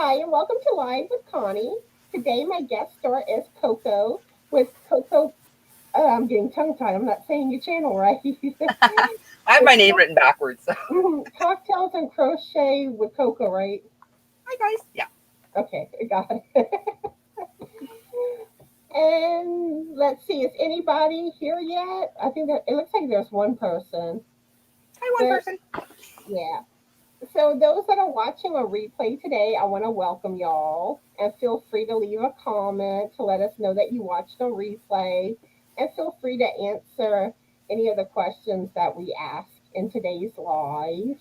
Hi, and welcome to Live with Connie. Today, my guest star is Coco with Coco. I'm getting tongue tied. I'm not saying your channel right. I have It's my name written backwards. So. Cocktails and Crochet with Coco, right? Hi guys. Yeah. Okay, I got it. And let's see, is anybody here yet? I think that it looks like there's one person. Hi, one There, person. yeah. So those that are watching a replay today, I want to welcome y'all and feel free to leave a comment to let us know that you watched on replay and feel free to answer any of the questions that we ask in today's live.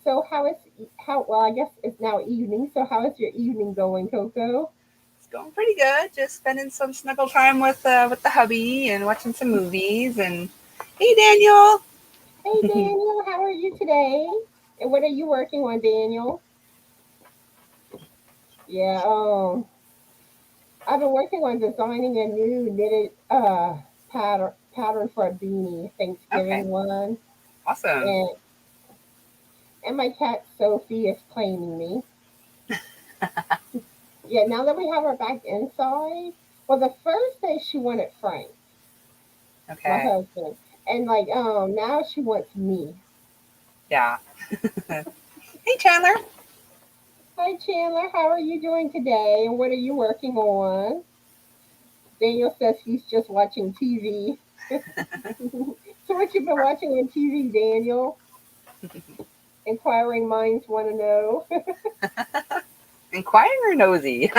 So how well I guess it's now evening. So how is your evening going, Coco? It's going pretty good. Just spending some snuggle time with the hubby and watching some movies. And hey, Daniel. Hey Daniel, how are you today? And what are you working on, Daniel? Yeah, I've been working on designing a new knitted pattern for a beanie, Okay. Thanksgiving one, Awesome. and my cat Sophie is claiming me. Yeah, now that we have her back inside, well, the first day she wanted Frank, my Okay. husband, and now she wants me. Yeah. Hey, Chandler. Hi Chandler, how are you doing today, and what are you working on? Daniel says he's just watching TV. So what you been watching on TV, Daniel? Inquiring minds want to know. Inquiring or nosy?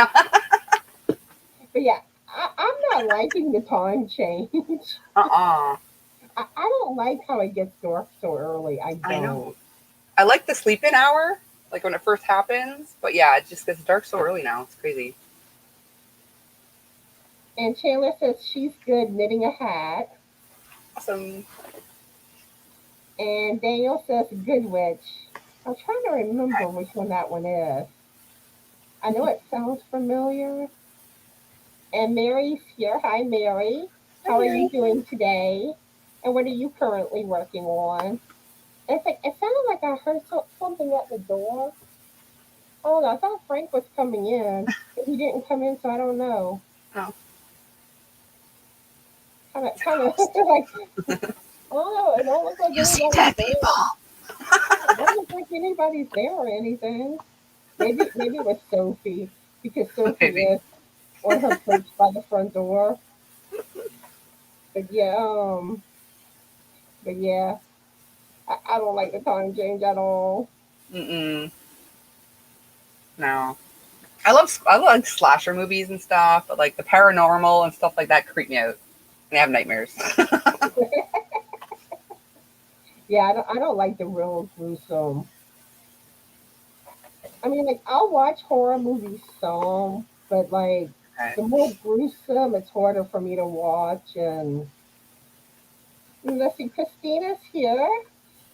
But yeah, I'm not liking the time change. Uh-uh. I don't like how it gets dark so early. I I know. don't. I like the sleep-in hour, like when it first happens. But yeah, it just gets dark so early now. It's crazy. And Chandler says she's good knitting a hat. Awesome. And Daniel says good witch. I'm trying to remember which one that one is. I know it sounds familiar. And Mary's here. Hi, Mary. Hi, How are you Mary. doing today? And what are you currently working on? It's like it sounded like I heard something at the door. Oh, no, I thought Frank was coming in, but he didn't come in, so I don't know. Oh, Kind of like, oh no, it don't look like you see anybody's dead there. people. It don't look like anybody's there or anything. Maybe it was Sophie because Sophie Maybe. is on her perch by the front door. But yeah, but yeah, I don't like the time change at all. Mm-mm. No. I love slasher movies and stuff, but like the paranormal and stuff like that creep me out. And I have nightmares. Yeah, I don't like the real gruesome. I mean, like I'll watch horror movies some, but like Okay. the more gruesome, it's harder for me to watch. And let's see, Christina's here.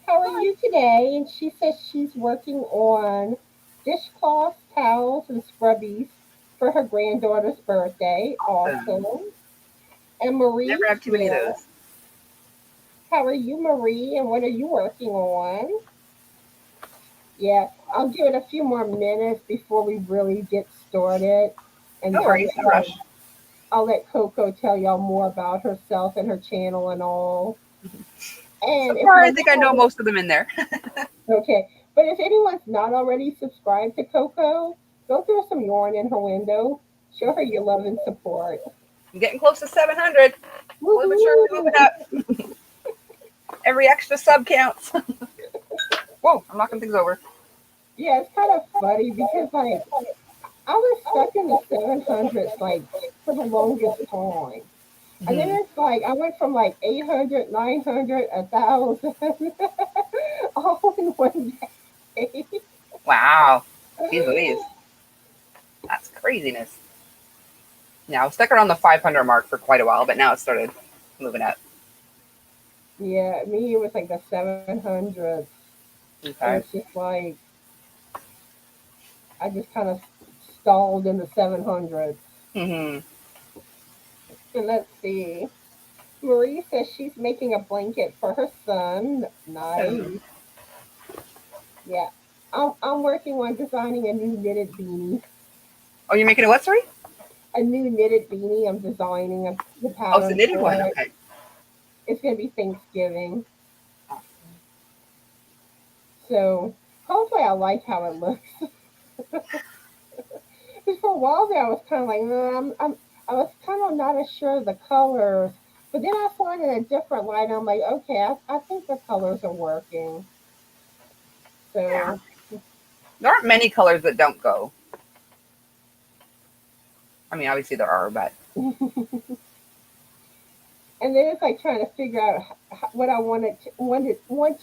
How are Hi. you today? And she says she's working on dishcloths, towels, and scrubbies for her granddaughter's birthday. Awesome. Awesome. And Never Marie's have too many of here. those. How are you, Marie? And what are you working on? Yeah, I'll give it a few more minutes before we really get started. And No worries, no rush. I'll let Coco tell y'all more about herself and her channel and all. So And if far, you're I think I not know most of them in there. okay, but if anyone's not already subscribed to Coco, go throw some yarn in her window. Show her your love and support. I'm getting close to 700. Slowly but surely moving Woohoo! up. Every extra sub counts. Whoa, I'm knocking things over. Yeah, it's kind of funny because like I was stuck in the 700s like for the longest time. And then Hmm. it's like I went from like 800, 900, 1,000, all in one day. Wow. Jeez Louise. That's craziness. Yeah, I was stuck around the 500 mark for quite a while, but now it started moving up. Yeah, me, it was like the 700s. And Okay. it's just like, I just kind of stalled in the 700s. Hmm. And let's see. Marie says she's making a blanket for her son. Awesome. Nice. Yeah. I'm working on designing a new knitted beanie. Oh, you're making a what? Sorry. A new knitted beanie. I'm designing the Oh, it's a pattern knitted for one. it. Okay. It's gonna be Thanksgiving, so hopefully I like how it looks. Because for a while there, I was kind of like, I was kind of not as sure of the colors. But then I saw it in a different light. And I'm like, okay, I think the colors are working. Yeah. So, There aren't many colors that don't go. I mean, obviously there are, but and then it's like trying to figure out what I want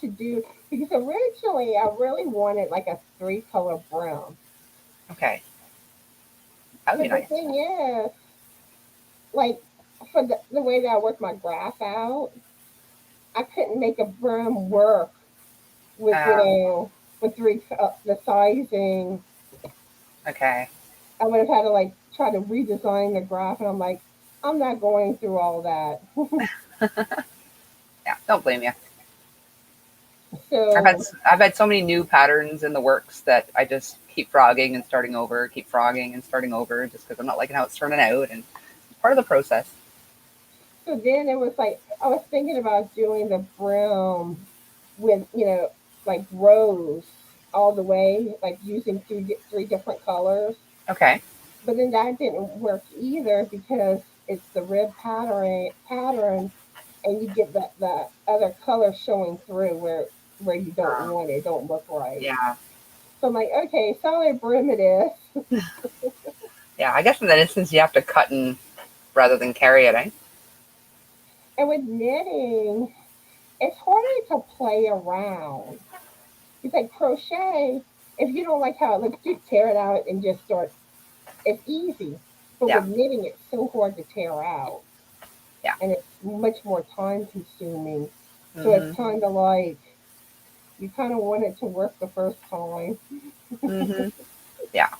to do because originally I really wanted like a 3-color brown. okay, that would be But the nice. thing is, like for the way that I work my graph out, I couldn't make a brown work with Um, with the sizing. okay. I would have had to like try to redesign the graph, and I'm like, I'm not going through all that. Yeah, don't blame you. I've had So, I've had so many new patterns in the works that I just keep frogging and starting over, keep frogging and starting over, just because I'm not liking how it's turning out, and it's part of the process. so then it was like I was thinking about doing the brim with like rose all the way, like using three different colors. Okay. But then that didn't work either because it's the rib pattern, and you get the other color showing through where you don't Um, want it. It don't look right. yeah. So I'm like, okay, solid brim it is. Yeah. I guess in that instance you have to cut and rather than carry it, eh? And with knitting, it's harder to play around. It's like crochet. If you don't like how it looks, just tear it out and just start. It's easy. But Yeah. with knitting, it's so hard to tear out. Yeah. And it's much more time consuming. So it's Mhm. kind of like you kind of want it to work the first time. Mhm. Yeah.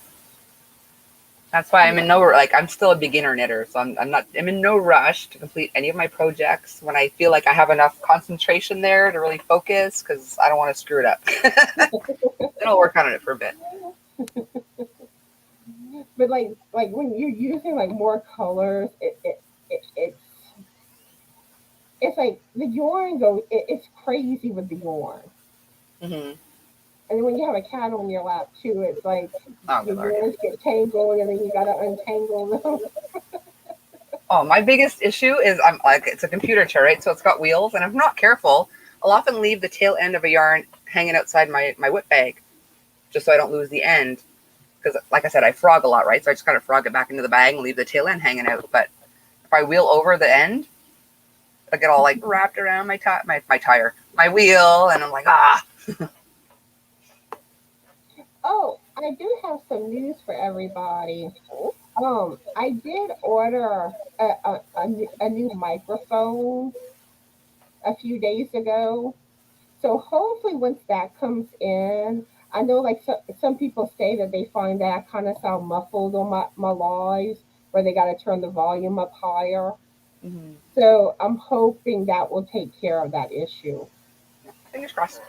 That's why I'm in no like I'm still a beginner knitter, so I'm in no rush to complete any of my projects when I feel like I have enough concentration there to really focus because I don't want to screw it up. Then I'll work on it for a bit. But like when you're using like more colors, it's like the yarn goes. It's crazy with the yarn. Hmm. And then when you have a cat on your lap too, it's like Oh the good lord, yeah. yarns get tangled, and then you gotta untangle them. Oh, my biggest issue is I'm like it's a computer chair, right? So it's got wheels, and if I'm not careful, I'll often leave the tail end of a yarn hanging outside my whip bag, just so I don't lose the end. Because, like I said, I frog a lot, right? So I just kind of frog it back into the bag and leave the tail end hanging out. But if I wheel over the end, I get all like wrapped around my tire, my wheel, and I'm like, ah. Oh, I do have some news for everybody. I did order a new microphone a few days ago. So hopefully, once that comes in, I know like some people say that they find that I kind of sound muffled on my lives, where they got to turn the volume up higher. Mm-hmm. So I'm hoping that will take care of that issue. Fingers crossed.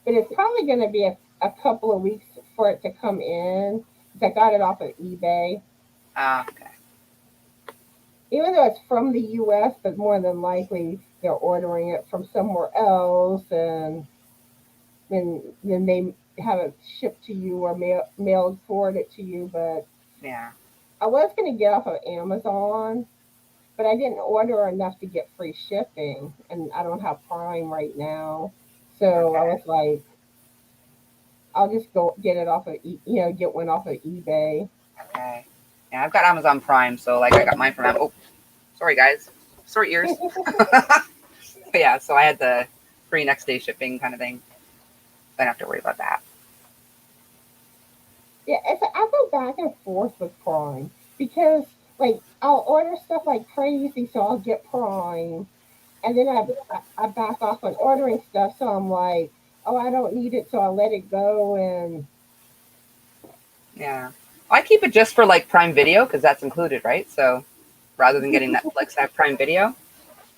But it's probably going to be a couple of weeks for it to come in. 'Cause I got it off of eBay. Okay. Even though it's from the US, but more than likely they're ordering it from somewhere else, and then they have it shipped to you or mailed forwarded to you. But Yeah. I was going to get off of Amazon, but I didn't order enough to get free shipping, and I don't have Prime right now. So I Okay. was like, I'll just go get it off of get one off of eBay. Okay. Yeah, I've got Amazon Prime, so like I got mine from Amazon. Oh, sorry guys. Sorry ears. But yeah, so I had the free next day shipping kind of thing. Don't have to worry about that. Yeah, I go back and forth with Prime because like I'll order stuff like crazy, so I'll get Prime, and then I back off on ordering stuff, so I'm like, oh, I don't need it, so I let it go, and Yeah. I keep it just for like Prime Video because that's included, right? So rather than getting Netflix, I have Prime Video.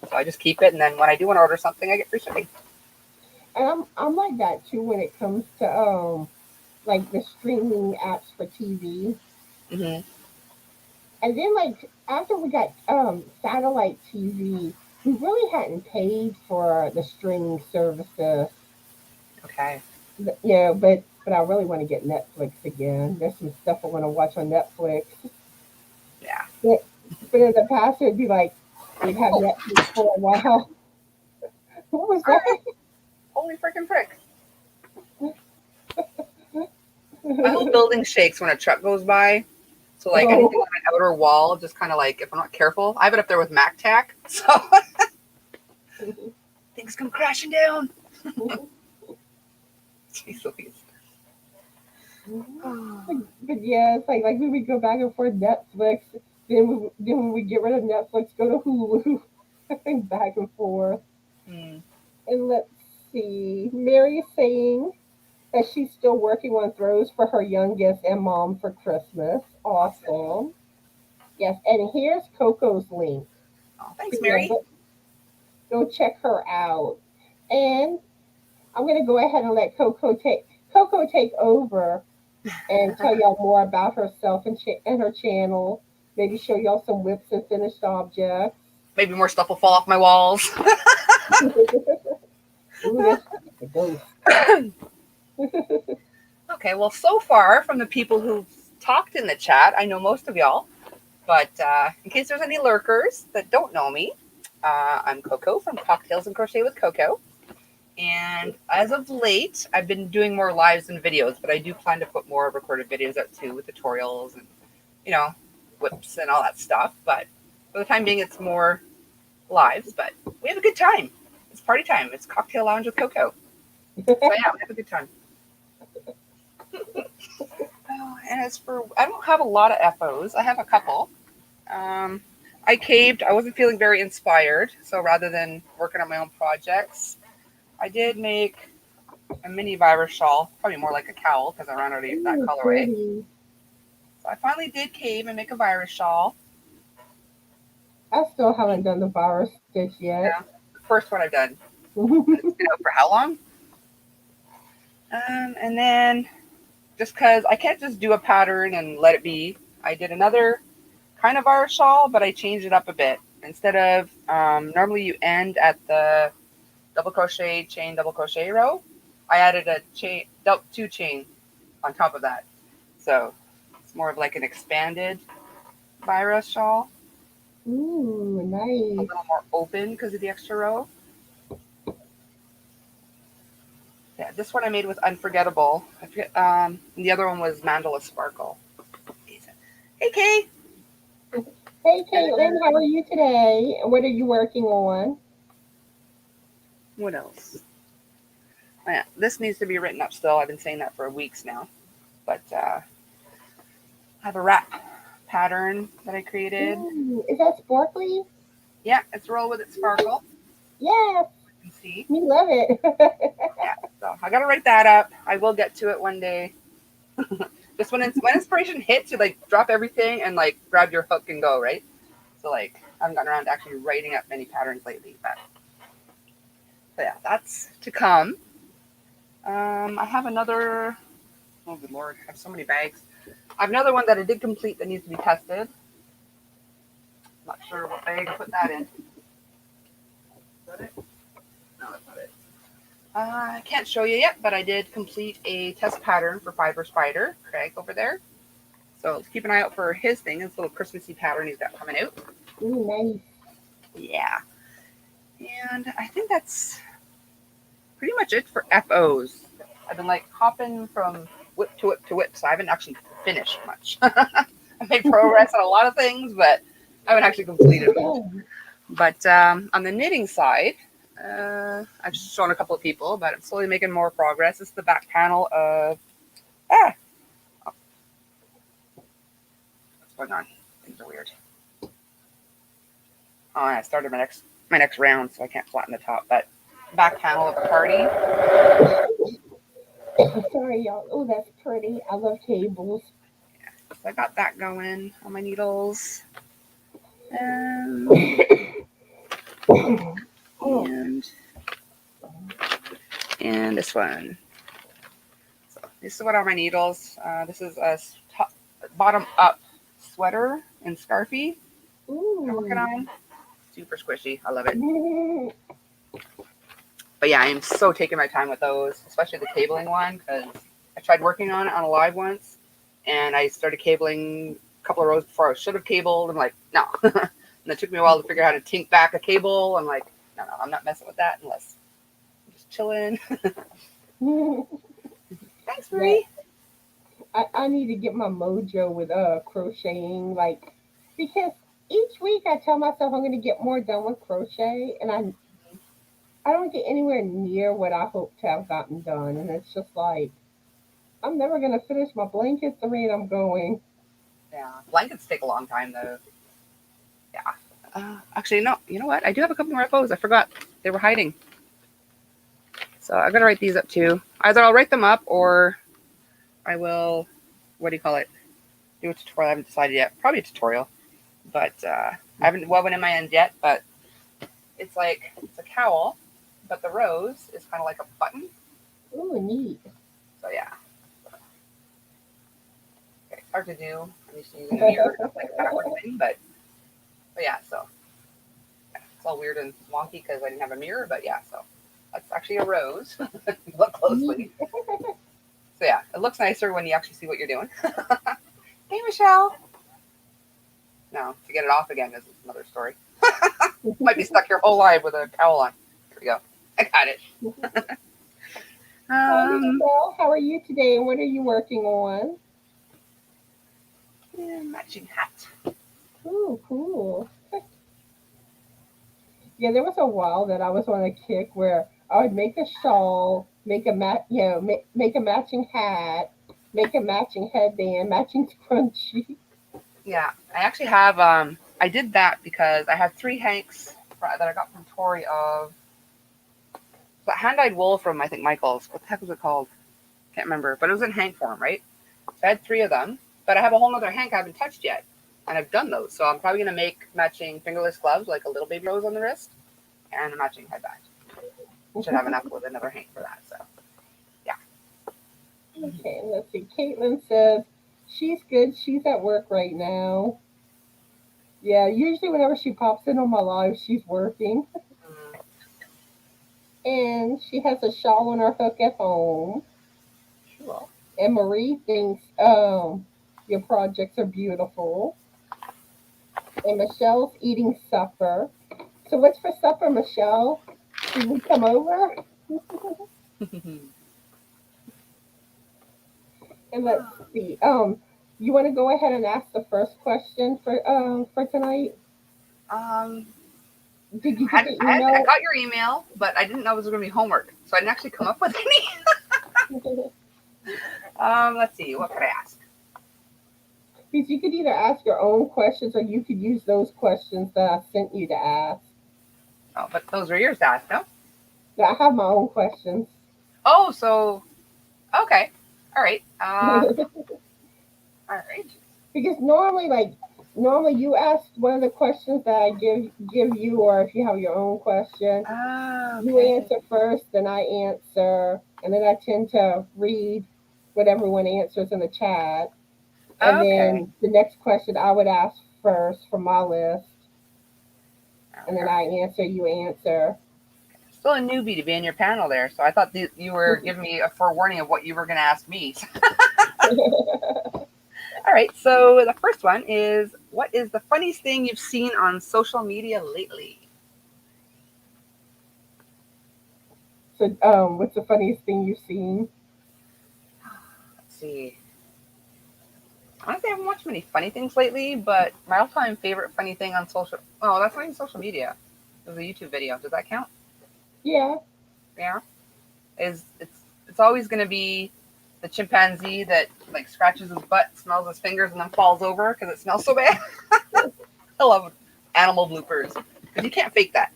So I just keep it, and then when I do want to order something, I get free shipping. And I'm like that too when it comes to like the streaming apps for TV. Hmm. And then like after we got satellite TV, we really hadn't paid for the streaming services. Okay. Yeah, but I really want to get Netflix again. There's some stuff I want to watch on Netflix. Yeah. But in the past it'd be like we'd have Oh, Netflix for a while. What was all that? right. Holy freaking frick. My whole building shakes when a truck goes by. So like anything Oh, on an outer wall, just kind of like if I'm not careful, I have it up there with Mac Tack, so things come crashing down. Jeez Louise. but yeah, it's like we would go back and forth Netflix. Then when we get rid of Netflix, go to Hulu, and back and forth. Hmm. And let's see, Mary is saying that she's still working on throws for her youngest and mom for Christmas. Awesome. Awesome. Yes, and here's Coco's link. Oh, So thanks, yeah, Mary. go check her out. And I'm gonna go ahead and let Coco take over and tell y'all more about herself and her channel. Maybe show y'all some whips and finished objects. Maybe more stuff will fall off my walls. Ooh, that's a ghost. Okay, well, so far from the people who've talked in the chat, I know most of y'all, but in case there's any lurkers that don't know me, I'm Coco from Cocktails and Crochet with Coco. And as of late, I've been doing more lives and videos, but I do plan to put more recorded videos out too with tutorials and, you know, whips and all that stuff. But for the time being, it's more lives, but we have a good time. It's party time. It's cocktail lounge with Coco. So yeah, we have a good time. Oh, and as for, I don't have a lot of FOs. I have a couple. Um, I caved. I wasn't feeling very inspired. So rather than working on my own projects, I did make a mini virus shawl, probably more like a cowl because I ran out of that Ooh, colorway. pretty. So I finally did cave and make a virus shawl. I still haven't done the virus stitch yet. Yeah, the first one I've done. And it's been out for how long? And then just because I can't just do a pattern and let it be, I did another kind of virus shawl, but I changed it up a bit. Instead of normally you end at the double crochet row, I added a chain, two chain on top of that. So it's more of like an expanded virus shawl, Ooh, a nice. little more open because of the extra row. Yeah, this one I made with Unforgettable. I forget, the other one was Mandala Sparkle. Hey, Kay. Hey, And Caitlin, then, how are you today? And what are you working on? what else? Oh, yeah, this needs to be written up still. I've been saying that for weeks now. But I have a wrap pattern that I created. Ooh, is that sparkly? Yeah, it's Roll With It Sparkle. Yes, You can see. we love it. Yeah, so I got to write that up. I will get to it one day. Just when inspiration hits, you like drop everything and like grab your hook and go, right? So like I haven't gotten around to actually writing up many patterns lately, but yeah, that's to come. I have another. Oh good lord, I have so many bags. I have another one that I did complete that needs to be tested. Not sure what bag to put that in. Is that it? No, that's not it. I can't show you yet, but I did complete a test pattern for Fiber Spider, Craig over there. So keep an eye out for his thing, his little Christmassy pattern he's got coming out. Ooh, nice. Yeah. And I think that's pretty much it for FOs. I've been like hopping from whip to whip to whip, so I haven't actually finished much. I made progress on a lot of things, but I haven't actually completed much. But on the knitting side, I've just shown a couple of people, but I'm slowly making more progress. This is the back panel of what's going on? Things are weird. Oh, I started my next round, so I can't flatten the top. But back panel of a party. Sorry, y'all. Oh, that's pretty. I love cables. So I got that going on my needles. Um, Oh, and And this one. So this is what are my needles. This is a bottom up sweater and scarfy I'm working Ooh. on. Super squishy. I love it. But yeah, I am so taking my time with those, especially the cabling one, because I tried working on it on a live once, and I started cabling a couple of rows before I should have cabled. I'm like, no. And it took me a while to figure out how to tink back a cable. I'm like, no, I'm not messing with that unless I'm just chilling. Thanks, Yeah, Marie. I need to get my mojo with crocheting, like, because each week I tell myself I'm gonna get more done with crochet, and I don't get anywhere near what I hope to have gotten done, and it's just like I'm never gonna finish my blankets the rate I'm going. Yeah, blankets take a long time though. Yeah. Actually, no. You know what? I do have a couple more FOs. I forgot they were hiding. So I'm gonna write these up too. Either I'll write them up or I will. What do you call it? Do a tutorial. I haven't decided yet. Probably a tutorial, but I haven't woven in my end yet. But it's a cowl, but the rose is kind of like a button. Ooh, neat. So yeah, okay, it's hard to do. I'm used to using a mirror, that's like a backward thing. But yeah, so yeah, it's all weird and wonky because I didn't have a mirror. But yeah, so that's actually a rose. Look closely. Neat. So yeah, it looks nicer when you actually see what you're doing. Hey, Michelle. No, to get it off again is another story. Might be stuck your whole life with a cowl on. Here we go. I got it. Hi, Um, Michelle. How are you today, and what are you working on? yeah, matching hat. Ooh, cool. Yeah, there was a while that I was on a kick where I would make a shawl, make a matching hat, make a matching headband, matching scrunchie. Yeah, I actually have. I did that because I had 3 hanks that I got from Tori of hand-dyed wool from I think Michael's. What the heck was it called? Can't remember, but it was in hank form, right? So I had 3 of them, but I have a whole other hank I haven't touched yet, and I've done those. So I'm probably gonna make matching fingerless gloves, like a little baby rose on the wrist, and a matching headband. Should have enough with another hank for that. So yeah. Okay, let's see. Caitlin says she's good. She's at work right now. Yeah, usually whenever she pops in on my live, she's working. Mm, And she has a shawl on her hook at home. cool. And Marie thinks your projects are beautiful. And Michelle's eating supper. So what's for supper, Michelle? Should we come over? And let's see. You want to go ahead and ask the first question for tonight? um, Did you get the I email? got your email, but I didn't know it was going to be homework, so I didn't actually come up with any. Let's see. What could I ask? Because you could either ask your own questions or you could use those questions that I sent you to ask. Oh, but those are yours to ask, no? Yeah, I have my own questions. Oh, so okay, all right. All right. Because normally you ask one of the questions that I give you, or if you have your own question, you Okay. answer first, then I answer, and then I tend to read what everyone answers in the chat. And Okay. then the next question I would ask first from my list, and then Okay. I answer, you answer. Still a newbie to be in your panel there, so I thought you were giving me a forewarning of what you were going to ask me. All right. So the first one is, what is the funniest thing you've seen on social media lately? So, what's the funniest thing you've seen? Let's see. Honestly, I haven't watched many funny things lately, but my all-time favorite funny thing on social. Oh, that's not even social media. It was a YouTube video. Does that count? Yeah. Yeah. It's always going to be the chimpanzee that like scratches his butt, smells his fingers, and then falls over because it smells so bad. I love animal bloopers because you can't fake that.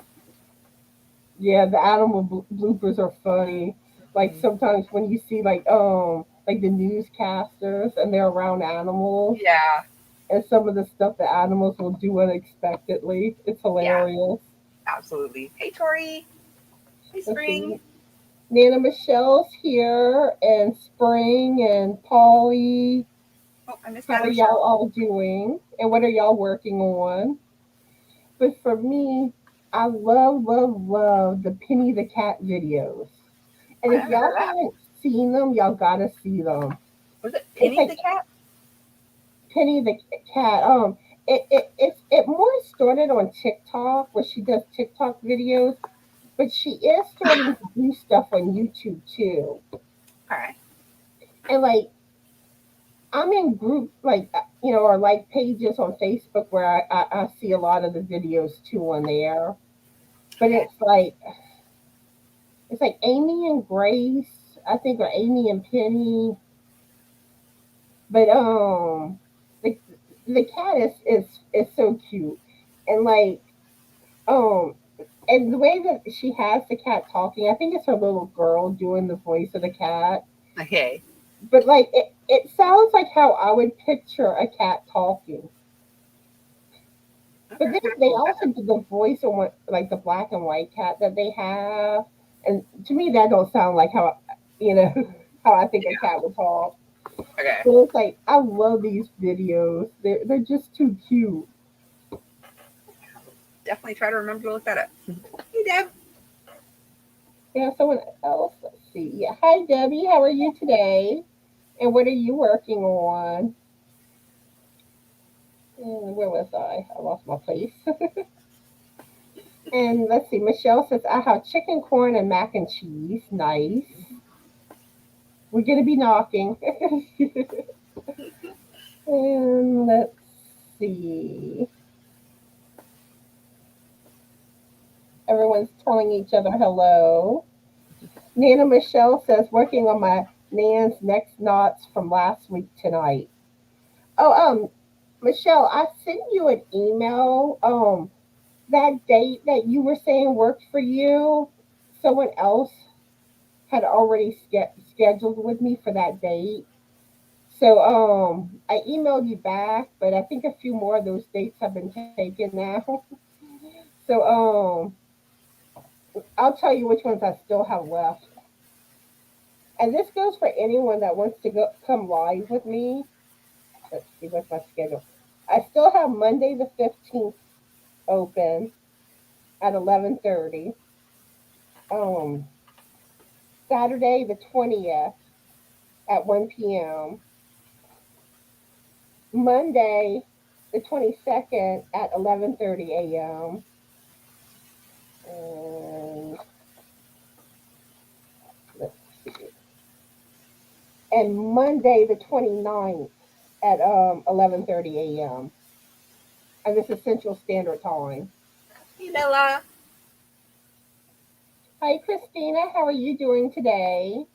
Yeah, the animal bloopers are funny. Like sometimes when you see like the newscasters and they're around animals Yeah, and some of the stuff the animals will do unexpectedly, it's yeah, hilarious. absolutely. Hey, Tori. Hey, Let's Spring. see. Nana Michelle's here, and Spring and Polly. Oh, I missed How Nana are y'all Michelle. all doing? And what are y'all working on? But for me, I love, love, love the Penny the Cat videos. Oh, And I if haven't y'all heard of that. haven't seen them, y'all gotta see them. Was it It's Penny like the cat? Penny the Cat. It more started on TikTok where she does TikTok videos, but she is starting to do stuff on YouTube too. All right. And like I'm in group or like pages on Facebook where I see a lot of the videos too on there. But Okay. it's like Amy and Grace, I think, or Amy and Penny. But the the cat is so cute, and um and the way that she has the cat talking, I think it's her little girl doing the voice of the cat. Okay. But like it sounds like how I would picture a cat talking. Okay. But I'm then gonna have to they look that also up. did the voice on like the black and white cat that they have, and to me that don't sound like how you know how I think a Yeah. cat would talk. Okay. So it's like I love these videos. They're just too cute. Definitely try to remember to look that up. Hey, Deb. Yeah, someone else. Let's see. Yeah, hi Debbie. How are you today? And what are you working on? And where was I? I lost my place. And let's see. Michelle says I have chicken, corn, and mac and cheese. Nice. We're gonna be knocking. And let's see. Everyone's telling each other hello. Nana Michelle says working on my Nan's next knots from last week tonight. Oh, Michelle, I sent you an email. That date that you were saying worked for you, someone else had already scheduled with me for that date. So I emailed you back, but I think a few more of those dates have been taken now. So I'll tell you which ones I still have left. And this goes for anyone that wants to go come live with me. Let's see what's my schedule. I still have Monday the 15th open at 11:30. Um, Saturday the 20th at 1 p.m. Monday the 22nd at 11:30 a.m. And let's see. And Monday the 29th at 11:30 a.m. And this is Central Standard Time. Hey, Bella. Hi Christina, how are you doing today?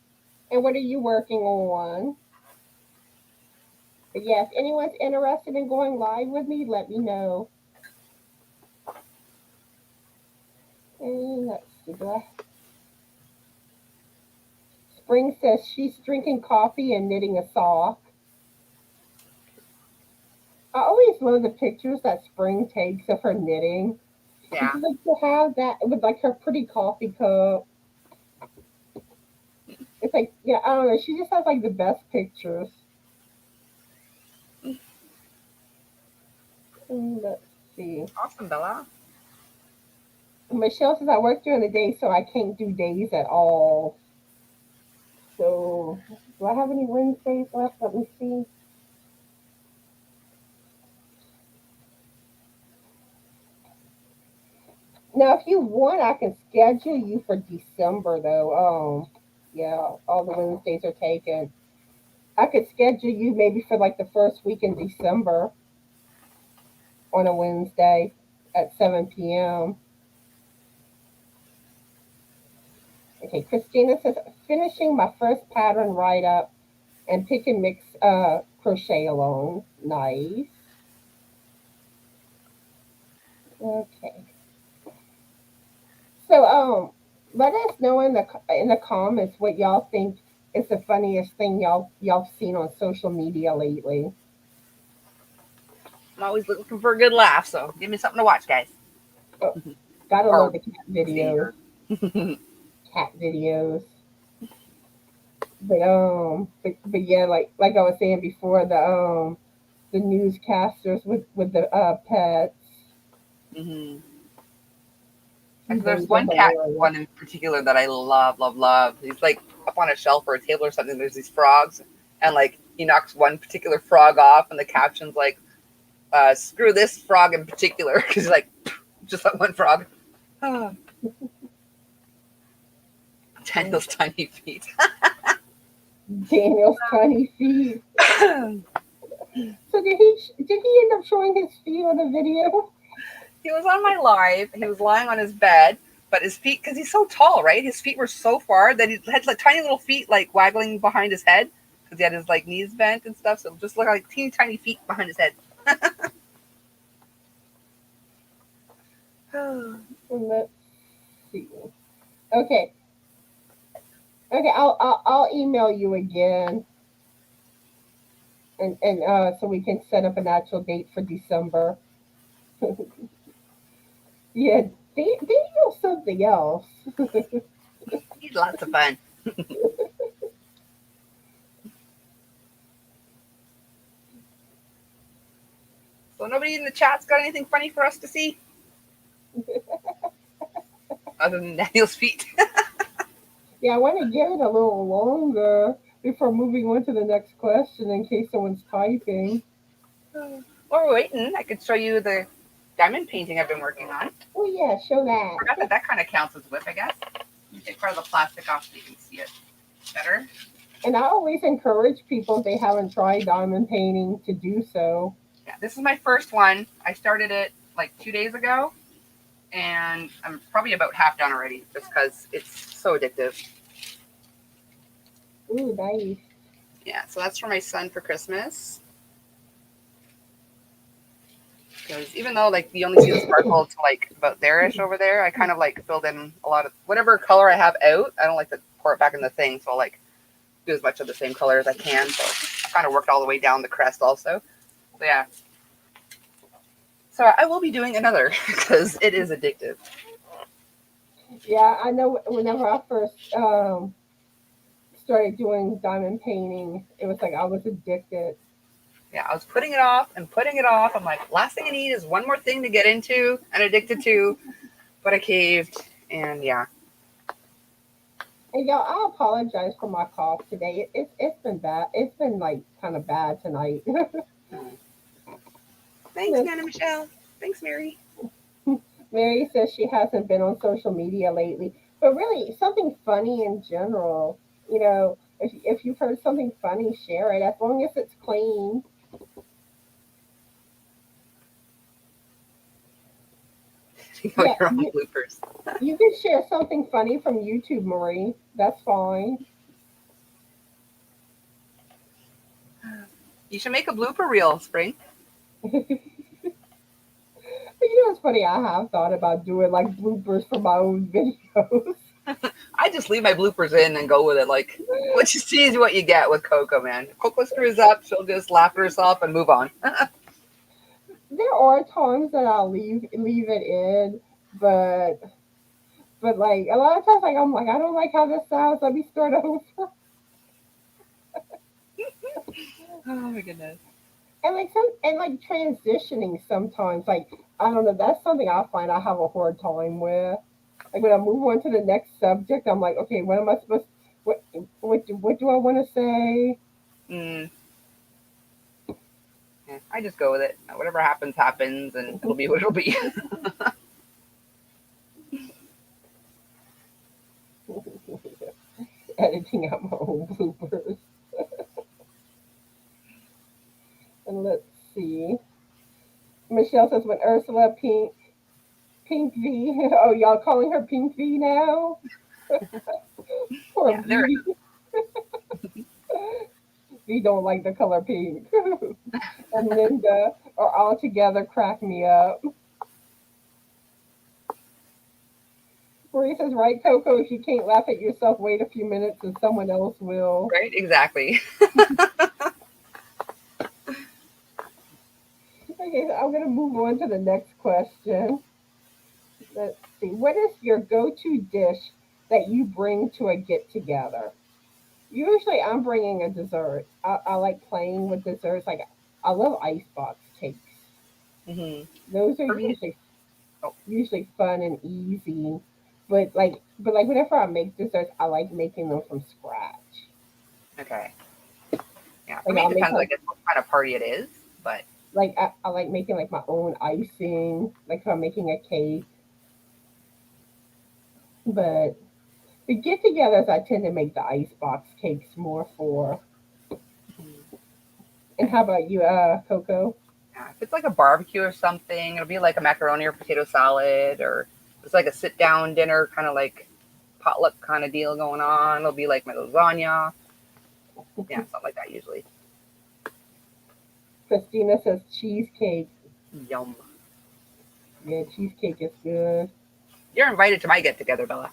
And what are you working on? But yeah, if anyone's interested in going live with me, let me know. And let's see, Spring says she's drinking coffee and knitting a sock. I always love the pictures that Spring takes of her knitting. Yeah. Because like to have that with like her pretty coffee cup. It's like yeah, I don't know. She just has like the best pictures. Let's see. Awesome, Bella. Michelle says I work during the day, so I can't do days at all. So do I have any Wednesdays left? Let me see. Now, if you want, I can schedule you for December, though. Yeah, all the Wednesdays are taken. I could schedule you maybe for like the first week in December on a Wednesday at 7 p.m. Okay, Christina says finishing my first pattern write up and pick and mix crochet along. Nice. Okay. So let us know in the comments what y'all think is the funniest thing y'all seen on social media lately. I'm always looking for a good laugh, so give me something to watch, guys. Oh, gotta love Or the cat see. videos. Or Cat videos. but yeah, like I was saying before, the newscasters with the pets, Hmm. There's those are one cat, hilarious. one in particular that I love, love, love. He's like up on a shelf or a table or something. There's these frogs, and like he knocks one particular frog off, and the caption's like, "Screw this frog in particular," because he's like, just that one frog. Daniel's tiny feet. Daniel's tiny feet. So did he end up showing his feet on the video? He was on my live. He was lying on his bed, but his feet, because he's so tall, right? His feet were so far that he had like tiny little feet like waggling behind his head because he had his like knees bent and stuff. So it just looked like teeny tiny feet behind his head. Let's see. Okay, okay. I'll email you again, and so we can set up an actual date for December. Yeah, Daniel's something else. He's lots of fun. So nobody in the chat's got anything funny for us to see other than Daniel's feet. Yeah, I want to get it a little longer before moving on to the next question in case someone's typing. While we're waiting, I could show you the diamond painting I've been working on. Oh yeah, show Forgot that. that that kind of counts as whip, I guess. Let me take part of the plastic off so you can see it better. And I always encourage people if they haven't tried diamond painting to do so. Yeah, this is my first one. I started it like 2 days ago, and I'm probably about half done already just because it's so addictive. Ooh, nice. Yeah, so that's for my son for Christmas. Because even though like you only see the sparkle to like about there-ish over there, I kind of like filled in a lot of whatever color I have out. I don't like to pour it back in the thing, so I'll like do as much of the same color as I can. So I kind of worked all the way down the crest also. So yeah. So I will be doing another because it is addictive. Yeah, I know. Whenever I first started doing diamond painting, it was like I was addicted. Yeah, I was putting it off and putting it off. I'm like, last thing I need is one more thing to get into and addicted to. But I caved, and yeah. And y'all, I apologize for my cough today. It's been bad. It's been like kind of bad tonight. Thanks, Nana Michelle. Thanks, Mary. Mary says she hasn't been on social media lately, but really something funny in general. If you've heard something funny, share it as long as it's clean. You know Yeah, your own bloopers. you can share something funny from YouTube, Marie. That's fine. You should make a blooper reel, Spring. It's funny. I have thought about doing like bloopers for my own videos. I just leave my bloopers in and go with it. Like, what you see is what you get with Coco, man. If Coco screws up, she'll just laugh at herself and move on. There are times that I'll leave it in, but like a lot of times, like I'm like I don't like how this sounds. Let me start over. Oh my goodness. And like transitioning sometimes, like I don't know, that's something I find I have a hard time with. Like when I move on to the next subject, I'm like, okay, what am I supposed? What do I want to say? Mm, yeah, I just go with it. Whatever happens, happens, and it'll be what it'll be. Editing out my own bloopers. And let's see. Michelle says when Ursula Pink V. Oh, y'all calling her Pink V now? Poor Yeah, there V. V don't like the color pink. And Linda are all together crack me up. Marie says, right, Coco, if you can't laugh at yourself, wait a few minutes and someone else will. right? Exactly. Okay, so I'm going to move on to the next question. Let's see. What is your go to dish that you bring to a get together? Usually, I'm bringing a dessert. I like playing with desserts. Like I love icebox cakes. Hmm. Those are For me, oh, usually fun and easy. But like whenever I make desserts, I like making them from scratch. okay. Yeah, for Like me, it I'll make depends, I like guess, what kind of party it is. But I like making like my own icing. Like if I'm making a cake, but the get-togethers I tend to make the icebox cakes more for. mhm, And okay. how about you, Coco? Yeah, if it's like a barbecue or something, it'll be like a macaroni or potato salad, or it's like a sit down dinner, kind of like potluck kind of deal going on. It'll be like my lasagna. Yeah, something like that usually. Christina says cheesecake. Yum. Yeah, cheesecake is good. You're invited to my get together, Bella.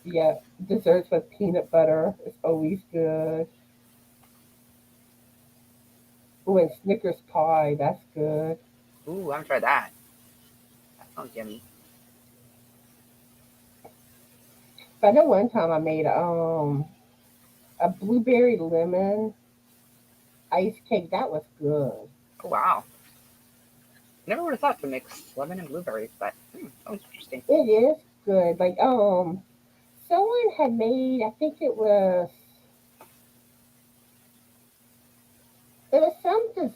Yeah, desserts with peanut butter is always good. Ooh, and Snickers pie, that's good. Ooh, I haven't tried that. That sounds yummy. But I know one time I made a blueberry lemon ice cake. That was good. Oh, wow. Never would have thought to mix lemon and blueberries, but sounds interesting. It is good. Like someone had made. I think it was something.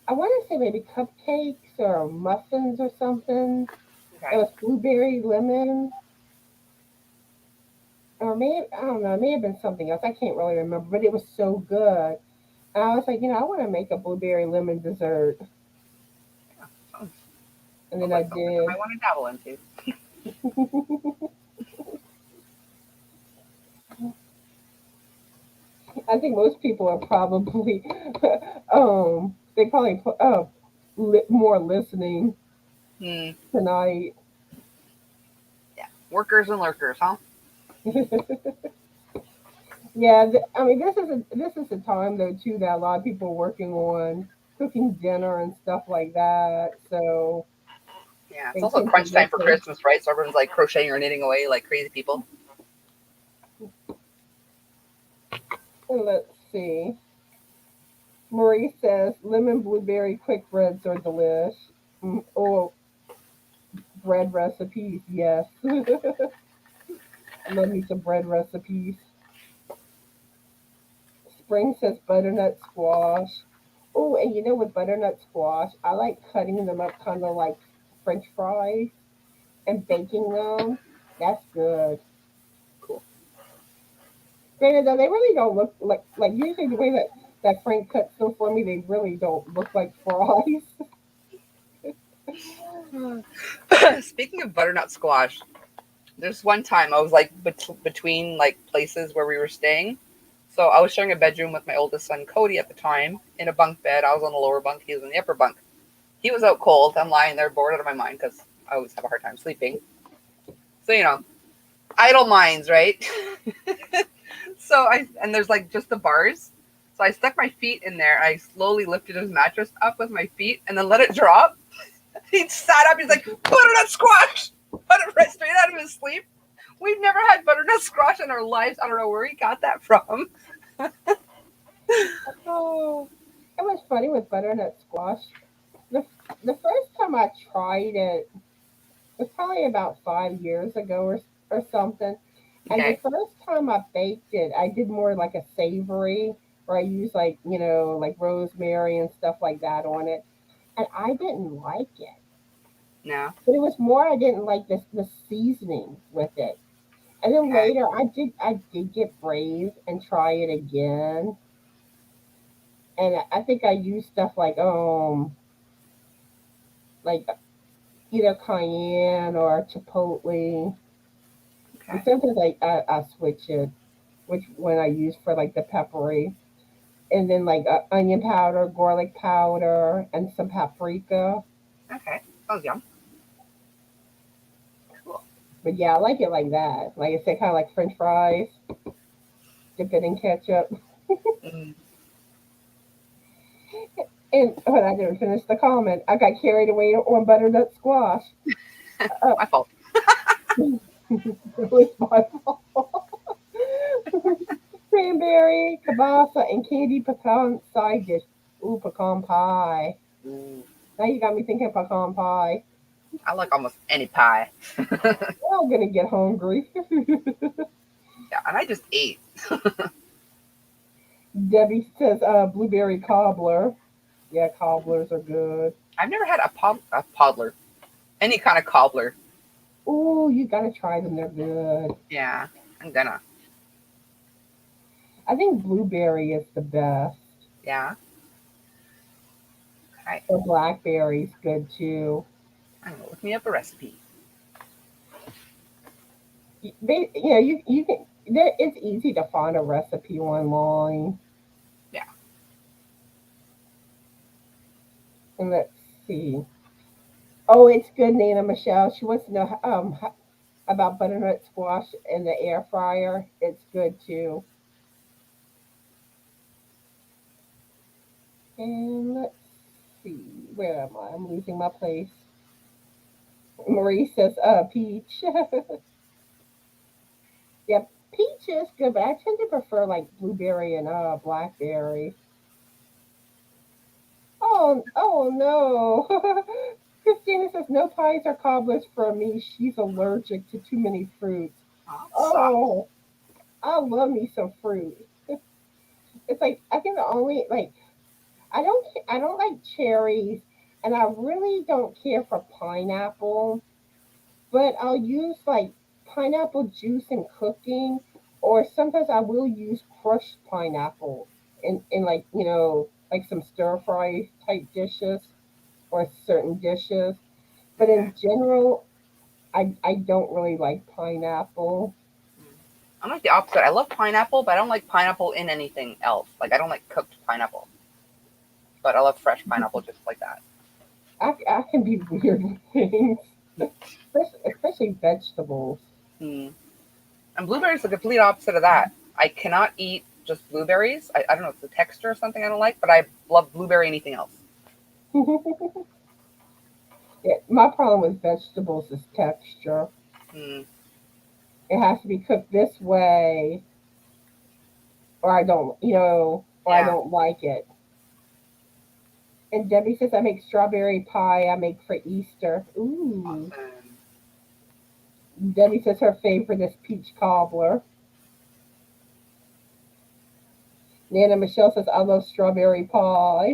I want to say maybe cupcakes or muffins or something. It Okay. was blueberry lemon, or maybe I don't know. It may have been something else. I can't really remember, but it was so good. And I was like, I want to make a blueberry lemon dessert, Yeah, sounds, and sounds then I like something I did. might want to dabble into. I think most people are probably, they probably put more listening Hmm. tonight. Yeah. Workers and lurkers, huh? Yeah, I mean this is a time though too that a lot of people are working on cooking dinner and stuff like that. So Yeah. It's they also tend to crunch time for listen. Christmas, right? So everyone's like crocheting or knitting away like crazy people. And let's see. Marie says lemon blueberry quick breads are delish. Oh, bread recipes, yes. Love me some bread recipes. Spring says butternut squash. Oh, and with butternut squash, I like cutting them up kind of like French fries and baking them. That's good. Cool. Granted, though, they really don't look like usually the way that Frank cuts them for me, they really don't look like fries. Speaking of butternut squash, there's one time I was like between like places where we were staying. So I was sharing a bedroom with my oldest son Cody at the time in a bunk bed. I was on the lower bunk, he was in the upper bunk. He was out cold. I'm lying there bored out of my mind because I always have a hard time sleeping. So idle minds, right? So and there's like just the bars. So I stuck my feet in there. I slowly lifted his mattress up with my feet and then let it drop. He sat up. He's like, butternut squash. Put it right straight out of his sleep. We've never had butternut squash in our lives. I don't know where he got that from. Oh, It was funny with butternut squash. The the first time I tried it was probably about 5 years ago or something. And the okay. first time I baked it, I did more like a savory, where I used like like rosemary and stuff like that on it, and I didn't like it. No. But it was more I didn't like the seasoning with it. And then Okay. later I did get brave and try it again. And I think I used stuff like either cayenne or chipotle. And Okay. sometimes I switch it, which one I use for like the peppery. And then like onion powder, garlic powder, and some paprika. Okay. Sounds yum. Cool. But yeah, I like it like that. Like I said, kind of like French fries, dip it in ketchup. Mm, And I didn't finish the comment. I got carried away on butternut squash. Uh, my fault. It was my fault. Cranberry, kielbasa, and candy pecan side dish. Ooh, pecan pie. Ooh, Now you got me thinking pecan pie. I like almost any pie. Well, I'm gonna get hungry. Yeah, and I just ate. Debbie says, blueberry cobbler. Yeah, cobblers are good. I've never had a podler, any kind of cobbler. Ooh, you gotta try them. They're good. Yeah, I'm gonna. I think blueberry is the best. Yeah. Okay. Or blackberry's good too. I'm gonna look me up a recipe. You can. It's easy to find a recipe online. Yeah. And let's see. Oh, it's good, Nana Michelle. She wants to know about butternut squash in the air fryer. It's good too. And let's see. Where am I? I'm losing my place. Marie says, peach. Yep, peach is good, but I tend to prefer like blueberry and blackberry. Oh no. Christina says no pies or cobblers for me. She's allergic to too many fruits. Oh, that sucks. Oh, I love me some fruit. It's like I think the only like I don't like cherries, and I really don't care for pineapple. But I'll use like pineapple juice in cooking, or sometimes I will use crushed pineapple in like like some stir fry type dishes or certain dishes. But Okay. in general, I don't really like pineapple. Mm. I'm like the opposite. I love pineapple, but I don't like pineapple in anything else. Like I don't like cooked pineapple, but I love fresh pineapple just like that. I can be weird with things, especially vegetables. Mm. And blueberries are the complete opposite of that. I cannot eat just blueberries. I don't know, it's the texture or something I don't like, but I love blueberry anything else. Yeah, my problem with vegetables is texture. Mm. It has to be cooked this way, or I don't, or I Yeah. don't like it. And Debbie says I make strawberry pie. I make for Easter. Ooh. Awesome. Debbie says her favorite is peach cobbler. Nana Michelle says I love strawberry pie.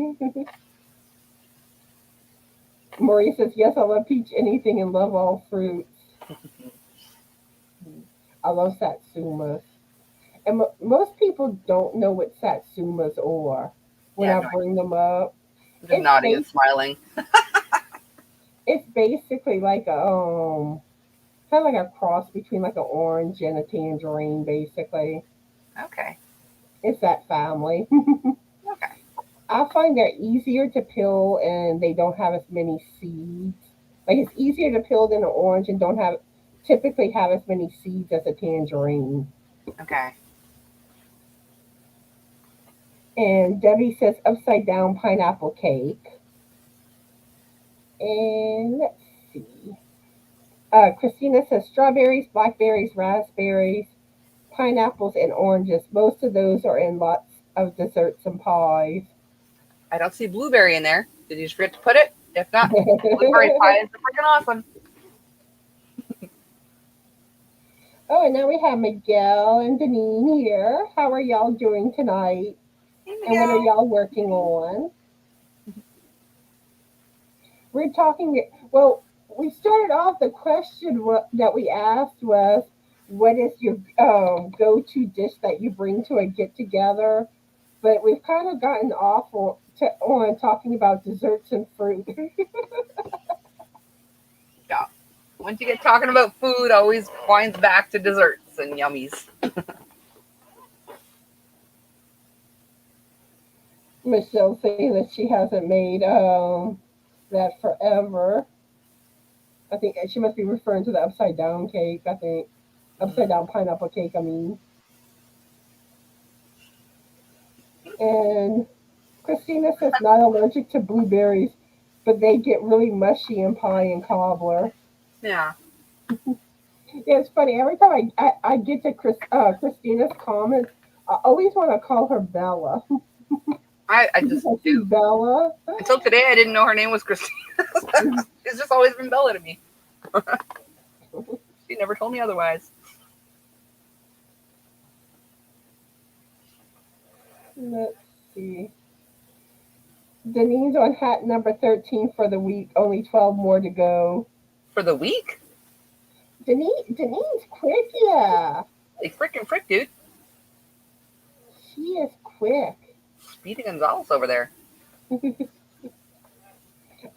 Marie says yes, I love peach anything and love all fruits. I love satsumas. And most people don't know what satsumas are when Yeah, I no, bring them up. I'm just It's nodding and bas- smiling. it's basically like a kind of like a cross between like an orange and a tangerine. Basically, Okay. it's that family. Okay. I find they're easier to peel and they don't have as many seeds. Like it's easier to peel than an orange and don't have typically have as many seeds as a tangerine. Okay. And Debbie says upside down pineapple cake. And let's see. Christina says strawberries, blackberries, raspberries, pineapples, and oranges. Most of those are in lots of desserts and pies. I don't see blueberry in there. Did you just forget to put it? If not, blueberry pie is freaking awesome. Oh, and now we have Miguel and Deneen here. How are y'all doing tonight? Hey, And what are Miguel. y'all working on? We're talking, well, we started off the question that we asked was, what is your go-to dish that you bring to a get-together? But we've kind of gotten off on talking about desserts and fruit. Yeah. Once you get talking about food, always winds back to desserts and yummies. Michelle saying that she hasn't made that forever. I think she must be referring to the upside down cake. I think upside Mm. down pineapple cake. I mean, and Christina says not allergic to blueberries, but they get really mushy in pie and cobbler. Yeah. Yeah, it's funny. Every time I get to Christina's comments, I always want to call her Bella I just because she's do. Bella. Until today, I didn't know her name was Christine. It's just always been Bella to me. She never told me otherwise. Let's see. Denise's on hat number 13 for the week. Only 12 more to go. For the week? Denise quick, yeah. Like freaking frick, dude. She is quick. Speedy Gonzalez over there.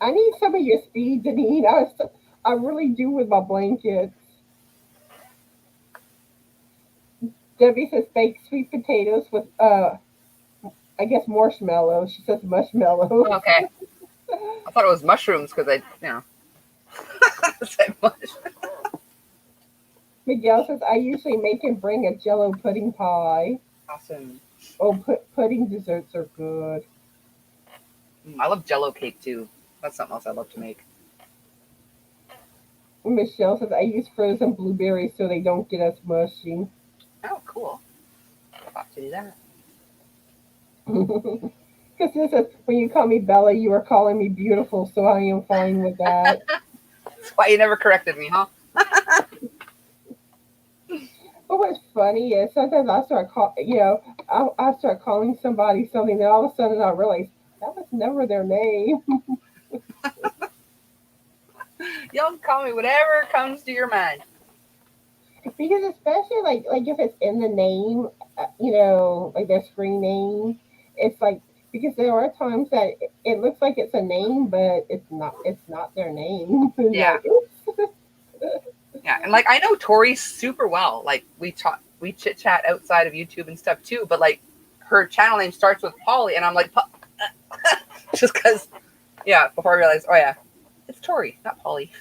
I need some of your speed, Denise. I really do with my blankets. Debbie says baked sweet potatoes with I guess marshmallows. She says marshmallows. Okay. I thought it was mushrooms because said mush. Miguel says I usually make and bring a Jello pudding pie. Awesome. Oh, pudding desserts are good. I love Jello cake too. That's something else I love to make. Michelle says I use frozen blueberries so they don't get us mushy. Oh, cool. I'll have to do that. Because this is when you call me Bella, you are calling me beautiful, so I am fine with that. That's why you never corrected me, huh? But what's funny is sometimes I start I start calling somebody something, then all of a sudden I realize that was never their name. Y'all can call me whatever comes to your mind. Because especially like if it's in the name, like their screen name, it's like because there are times that it looks like it's a name, but it's not. It's not their name. Yeah. Like, oops. Yeah, and like I know Tori super well. Like we chit chat outside of YouTube and stuff too. But like her channel name starts with Polly, and I'm like, just because, yeah. Before I realized, oh yeah, it's Tori, not Polly.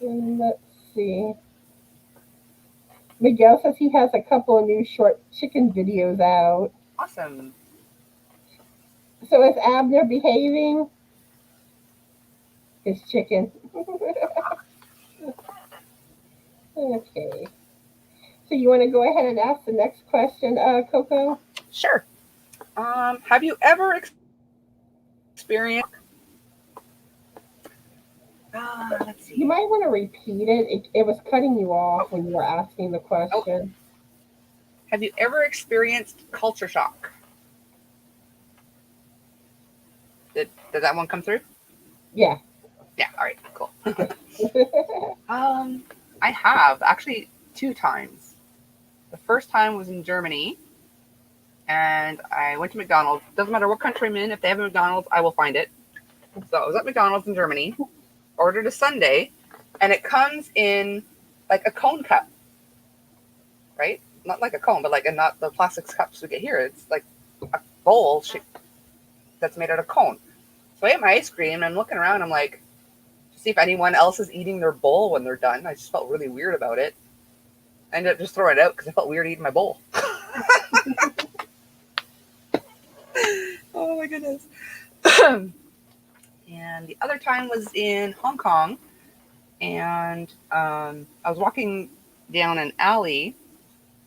Let's see. Miguel says he has a couple of new short chicken videos out. Awesome. So is Abner behaving? His chicken. Okay. So you want to go ahead and ask the next question, Coco? Sure. Have you ever experienced? Let's You see. might want to repeat it. It was cutting you off Oh, when you were asking the oh. question. Have you ever experienced culture shock? Did that one come through? Yeah. Yeah. All right. Cool. I have actually 2 times. The first time was in Germany, and I went to McDonald's. Doesn't matter what country I'm in. If they have a McDonald's, I will find it. So I was at McDonald's in Germany, ordered a sundae, and it comes in like a cone cup, right? Not like a cone, but not the plastic cups we get here. It's like a bowl that's made out of cone. So I ate my ice cream, and I'm looking around. I'm like, to see if anyone else is eating their bowl when they're done. I just felt really weird about it. I ended up just throwing it out because I felt weird eating my bowl. Oh my goodness. And the other time was in Hong Kong, and I was walking down an alley,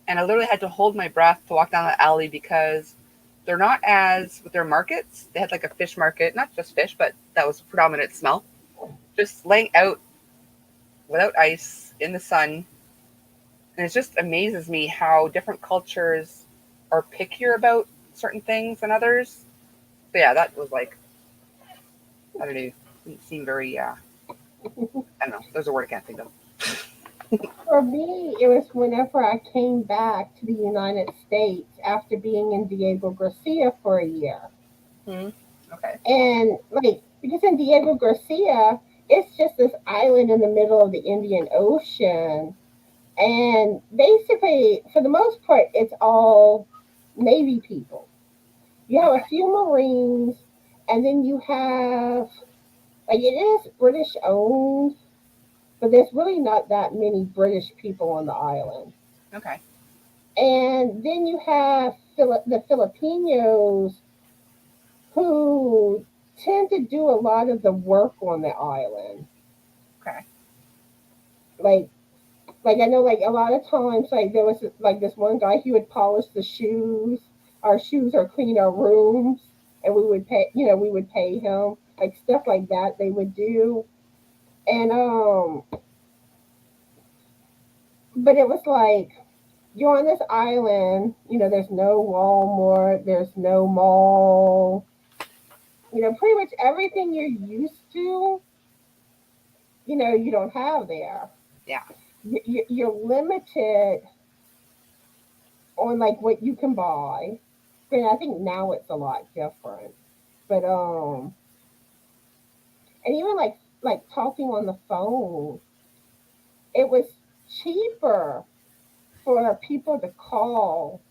and I literally had to hold my breath to walk down the alley because they're not as with their markets. They had like a fish market, not just fish, but that was predominant smell. Just laying out without ice in the sun. And it just amazes me how different cultures are pickier about certain things than others. So yeah, that was like, I don't know, didn't seem very, I don't know, there's a word I can't think of. For me, it was whenever I came back to the United States after being in Diego Garcia for a year. Hmm. Okay. And like, because in Diego Garcia, it's just this island in the middle of the Indian Ocean. And basically, for the most part, it's all Navy people. You have a Okay. few Marines, and then you have, like, it is British owned, but there's really not that many British people on the island. Okay. And then you have the Filipinos who tend to do a lot of the work on the island. Okay. Like I know like a lot of times like there was like this one guy, he would polish the shoes, our shoes, or clean our rooms, and we would pay, we would pay him, like stuff like that they would do. And but it was like you're on this island, there's no Walmart, there's no mall, pretty much everything you're used to, you don't have there. Yeah. You're limited on like what you can buy. And I think now it's a lot different. But and even like talking on the phone, it was cheaper for people to call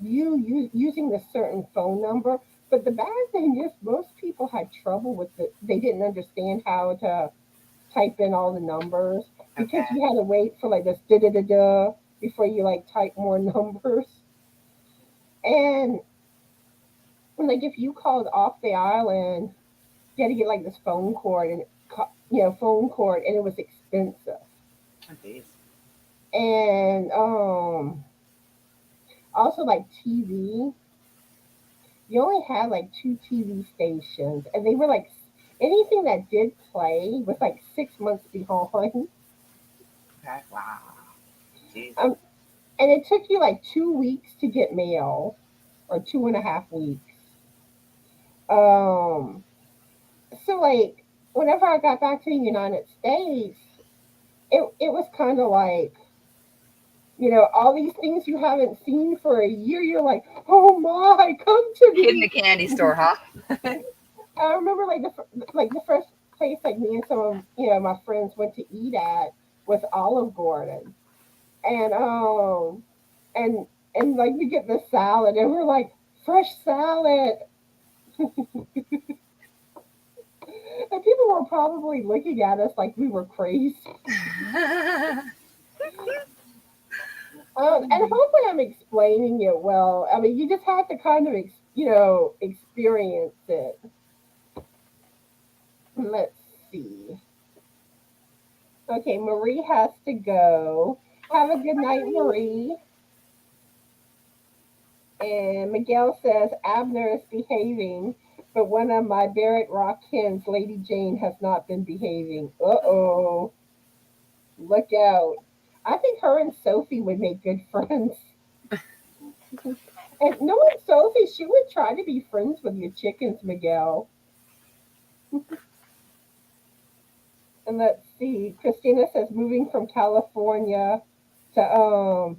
you using the certain phone number. But the bad thing is most people had trouble with it. They didn't understand how to type in all the numbers because Okay. you had to wait for like this da da da da before you like type more numbers. And like if you called off the island, you had to get like this phone cord and phone cord, and it was expensive. Oh, geez. And also like TV, you only had like two TV stations, and they were like anything that did play was like 6 months behind. Okay. Wow. Jeez. Um, and it took you like 2 weeks to get mail, or 2.5 weeks. Um, so like whenever I got back to the United States, it was kind of like all these things you haven't seen for a year. You're like, oh my, come to Hid in me. the candy store, huh? I remember like the first place like me and some of my friends went to eat at was Olive Garden, and and like we get the salad, and we're like, fresh salad, and people were probably looking at us like we were crazy. And hopefully I'm explaining it well. I mean, you just have to kind of experience it. Let's see. Okay, Marie has to go. Have a good night, Marie. And Miguel says Abner is behaving, but one of my Barrett Rock hens, Lady Jane, has not been behaving. Uh-oh. Look out. I think her and Sophie would make good friends. And knowing Sophie, she would try to be friends with your chickens, Miguel. And let's see. Christina says moving from California to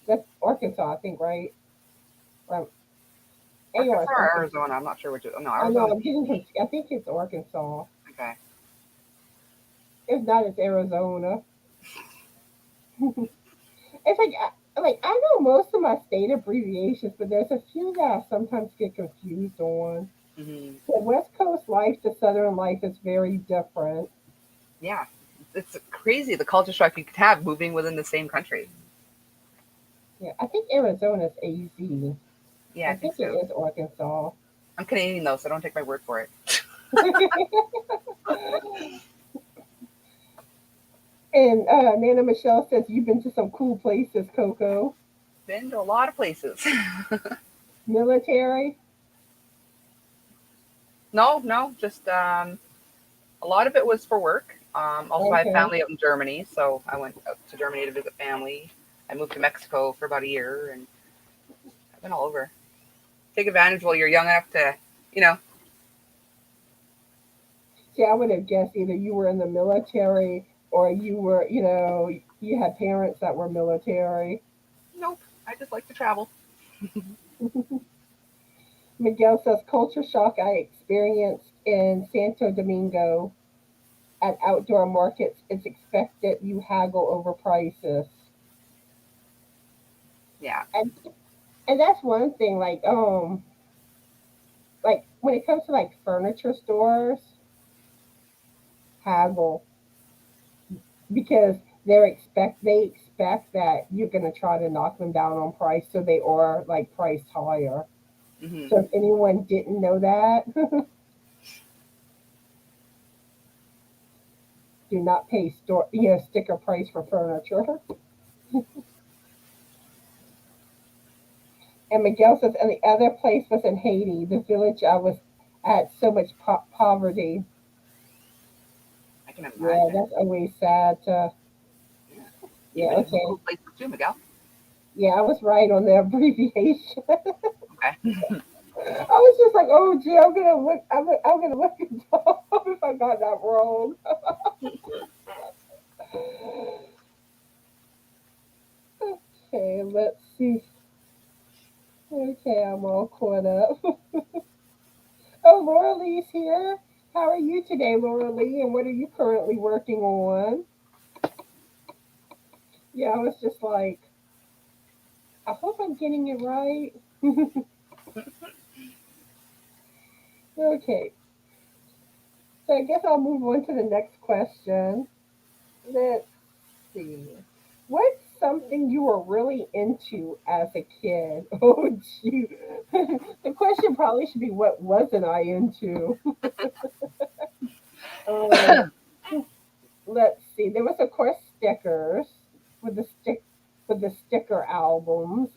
that's Arkansas, I think, right? Or Arkansas or Arkansas. Arizona? I'm not sure which. Oh, no, I know Arizona. I'm getting I think it's Arkansas. Okay. If not, it's Arizona. It's like I know most of my state abbreviations, but there's a few that I sometimes get confused on. Hmm. So West Coast life to Southern life is very different. Yeah. It's crazy the culture shock you could have moving within the same country. Yeah, I think Arizona's AZ. Yeah, I I think think it so. is Arkansas. I'm Canadian though, so don't take my word for it. And Nana Michelle says you've been to some cool places, Coco. Been to a lot of places. Military. No, no, just a lot of it was for work. Also, I have Okay. family out in Germany, so I went out to Germany to visit family. I moved to Mexico for about a year, and I've been all over. Take advantage while you're young enough to, you know. See, I would have guessed either you were in the military or you were, you had parents that were military. Nope, I just like to travel. Miguel says culture shock I experienced in Santo Domingo at outdoor markets. It's expected you haggle over prices. Yeah. And that's one thing, like when it comes to like furniture stores, haggle because they expect that you're gonna try to knock them down on price, so they are like priced higher. Hmm. So if anyone didn't know that, do not pay sticker price for furniture. And Miguel says, and the other place was in Haiti, the village I was at. So much poverty. I can Yeah, imagine. that's always sad. Yeah. You've Yeah, been in some okay. cool places too, Miguel. Yeah, I was right on the abbreviation. Okay. I was just like, oh gee, I'm gonna look. I'm gonna look it up if I got that wrong. Okay, let's see. Okay, I'm all caught up. Oh, Laura Lee's here. How are you today, Laura Lee? And what are you currently working on? Yeah, I was just like, I hope I'm getting it right. Okay, so I guess I'll move on to the next question. Let's see. What's something you were really into as a kid? Oh, gee. The question probably should be, what wasn't I into? Um, let's see. There was, of course, stickers with the sticker albums.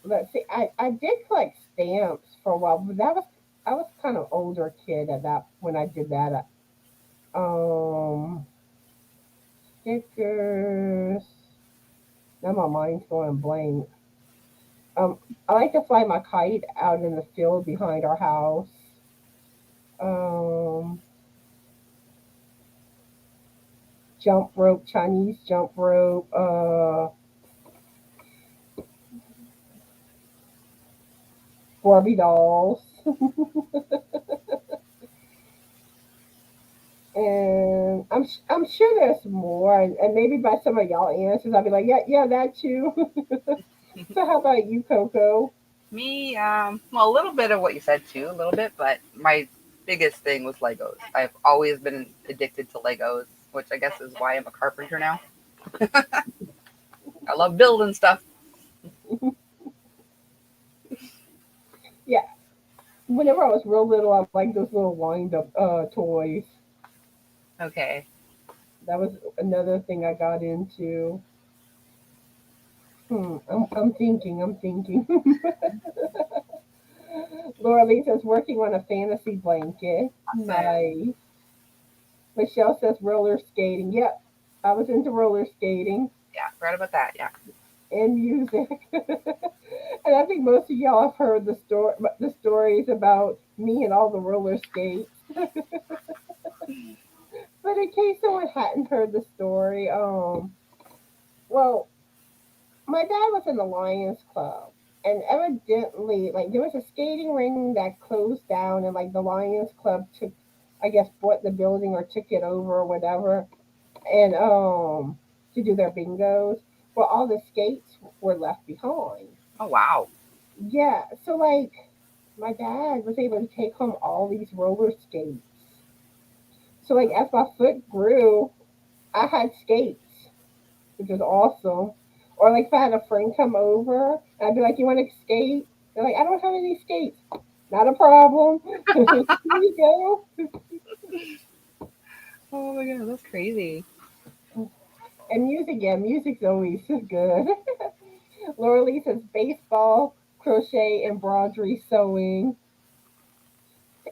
Let's see. I did collect stamps for a while, but that was I was kind of older kid at that when I did that. Um, Stickers. Now my mind's going blank. Um, I like to fly my kite out in the field behind our house. Um, Jump rope, Chinese jump rope, Barbie dolls, and I'm sure there's more. And maybe by some of y'all answers, I'll be like, yeah, yeah, that too. So how about you, Coco? Me, well, a little bit of what you said too, a little bit, but my biggest thing was Legos. I've always been addicted to Legos, which I guess is why I'm a carpenter now. I love building stuff. Yeah, whenever I was real little, I liked those little wind up toys. Okay. That was another thing I got into. I'm thinking, I'm thinking. Laura Lee says working on a fantasy blanket. Awesome. Nice. Michelle says roller skating. Yep, I was into roller skating Yeah, forgot about that. Yeah. and music. And I think most of y'all have heard the stories about me and all the roller skates. But in case someone hadn't heard the story, well, my dad was in the Lions Club, and evidently, like there was a skating ring that closed down, and like the Lions Club took, I guess, bought the building or took it over or whatever, and to do their bingos. Well, all the skates were left behind. Oh, wow. Yeah, so like my dad was able to take home all these roller skates. So like as my foot grew, I had skates, which was awesome. Or like if I had a friend come over, I'd be like, "You want to skate?" They're like, "I don't have any skates." Not a problem. Here you go. Oh my god, that's crazy. And music, yeah, music's always good. Laura Lee says baseball, crochet, embroidery, sewing.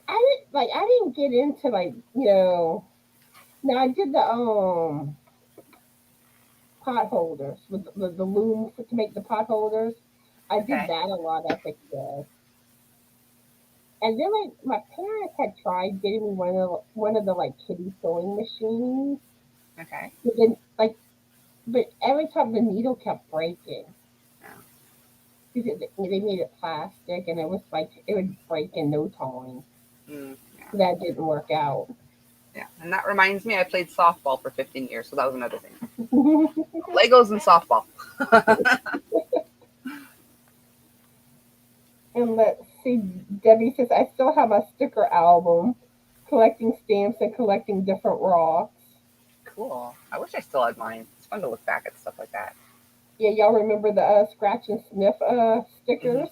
I didn't get into like No, I did the pot holders with the loom to make the pot holders. I did Okay. that a lot as a kid. And then like my parents had tried getting me one of the like kitty sewing machines. Okay. But then but every time the needle kept breaking Yeah. because they made it plastic and it was like it would break in no time. Yeah. So that didn't work out. Yeah. And that reminds me, I played softball for 15 years, so that was another thing. Legos and softball. And let's see, Debbie says I still have my sticker album, collecting stamps and collecting different rocks. Cool. I wish I still had mine. It's fun to look back at stuff like that. Yeah, y'all remember the scratch and sniff Hmm. stickers?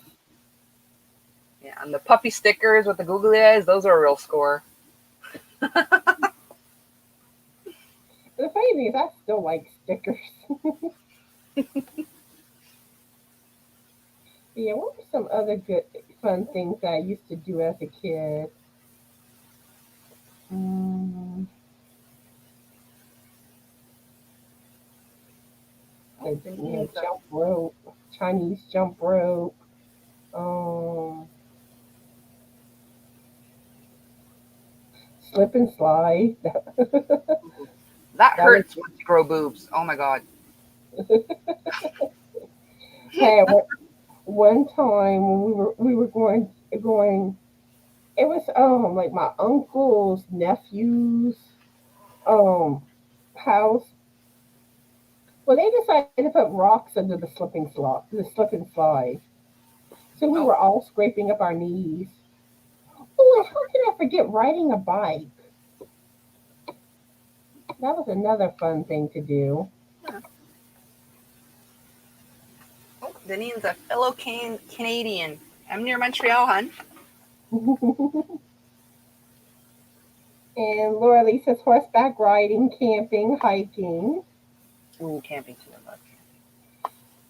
Yeah, and the puppy stickers with the googly eyes, those are a real score. The funny thing is, I still like stickers. Yeah, what were some other good, fun things that I used to do as a kid? Mm, Oh, the needs of jump rope, Chinese jump rope, um, slip and slide. that That was hurts once you grow boobs. Oh my god. hey, one time when we were going. It was like my uncle's nephew's um house. Well, they decided to put rocks under the slip and slide. So we Oh, were all scraping up our knees. Oh, and how can I forget riding a bike? That was another fun thing to do. yeah. Oh, the needs a fellow Canadian. I'm near Montreal, hun. And Laura Lee says horseback riding, camping, hiking. Ooh, camping too. I love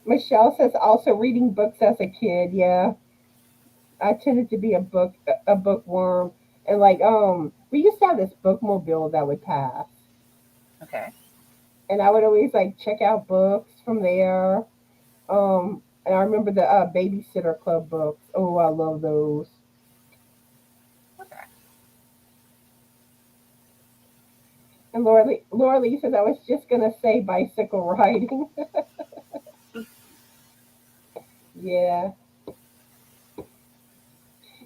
Michelle says also reading books as a kid. Yeah, I tended to be a bookworm, and like we used to have this bookmobile that would pass, camping. Okay. and I would always like check out books from there. And I remember the Babysitter Club books. Oh, I love those. Okay. And Laura Lee says I was just gonna say bicycle riding. Yeah,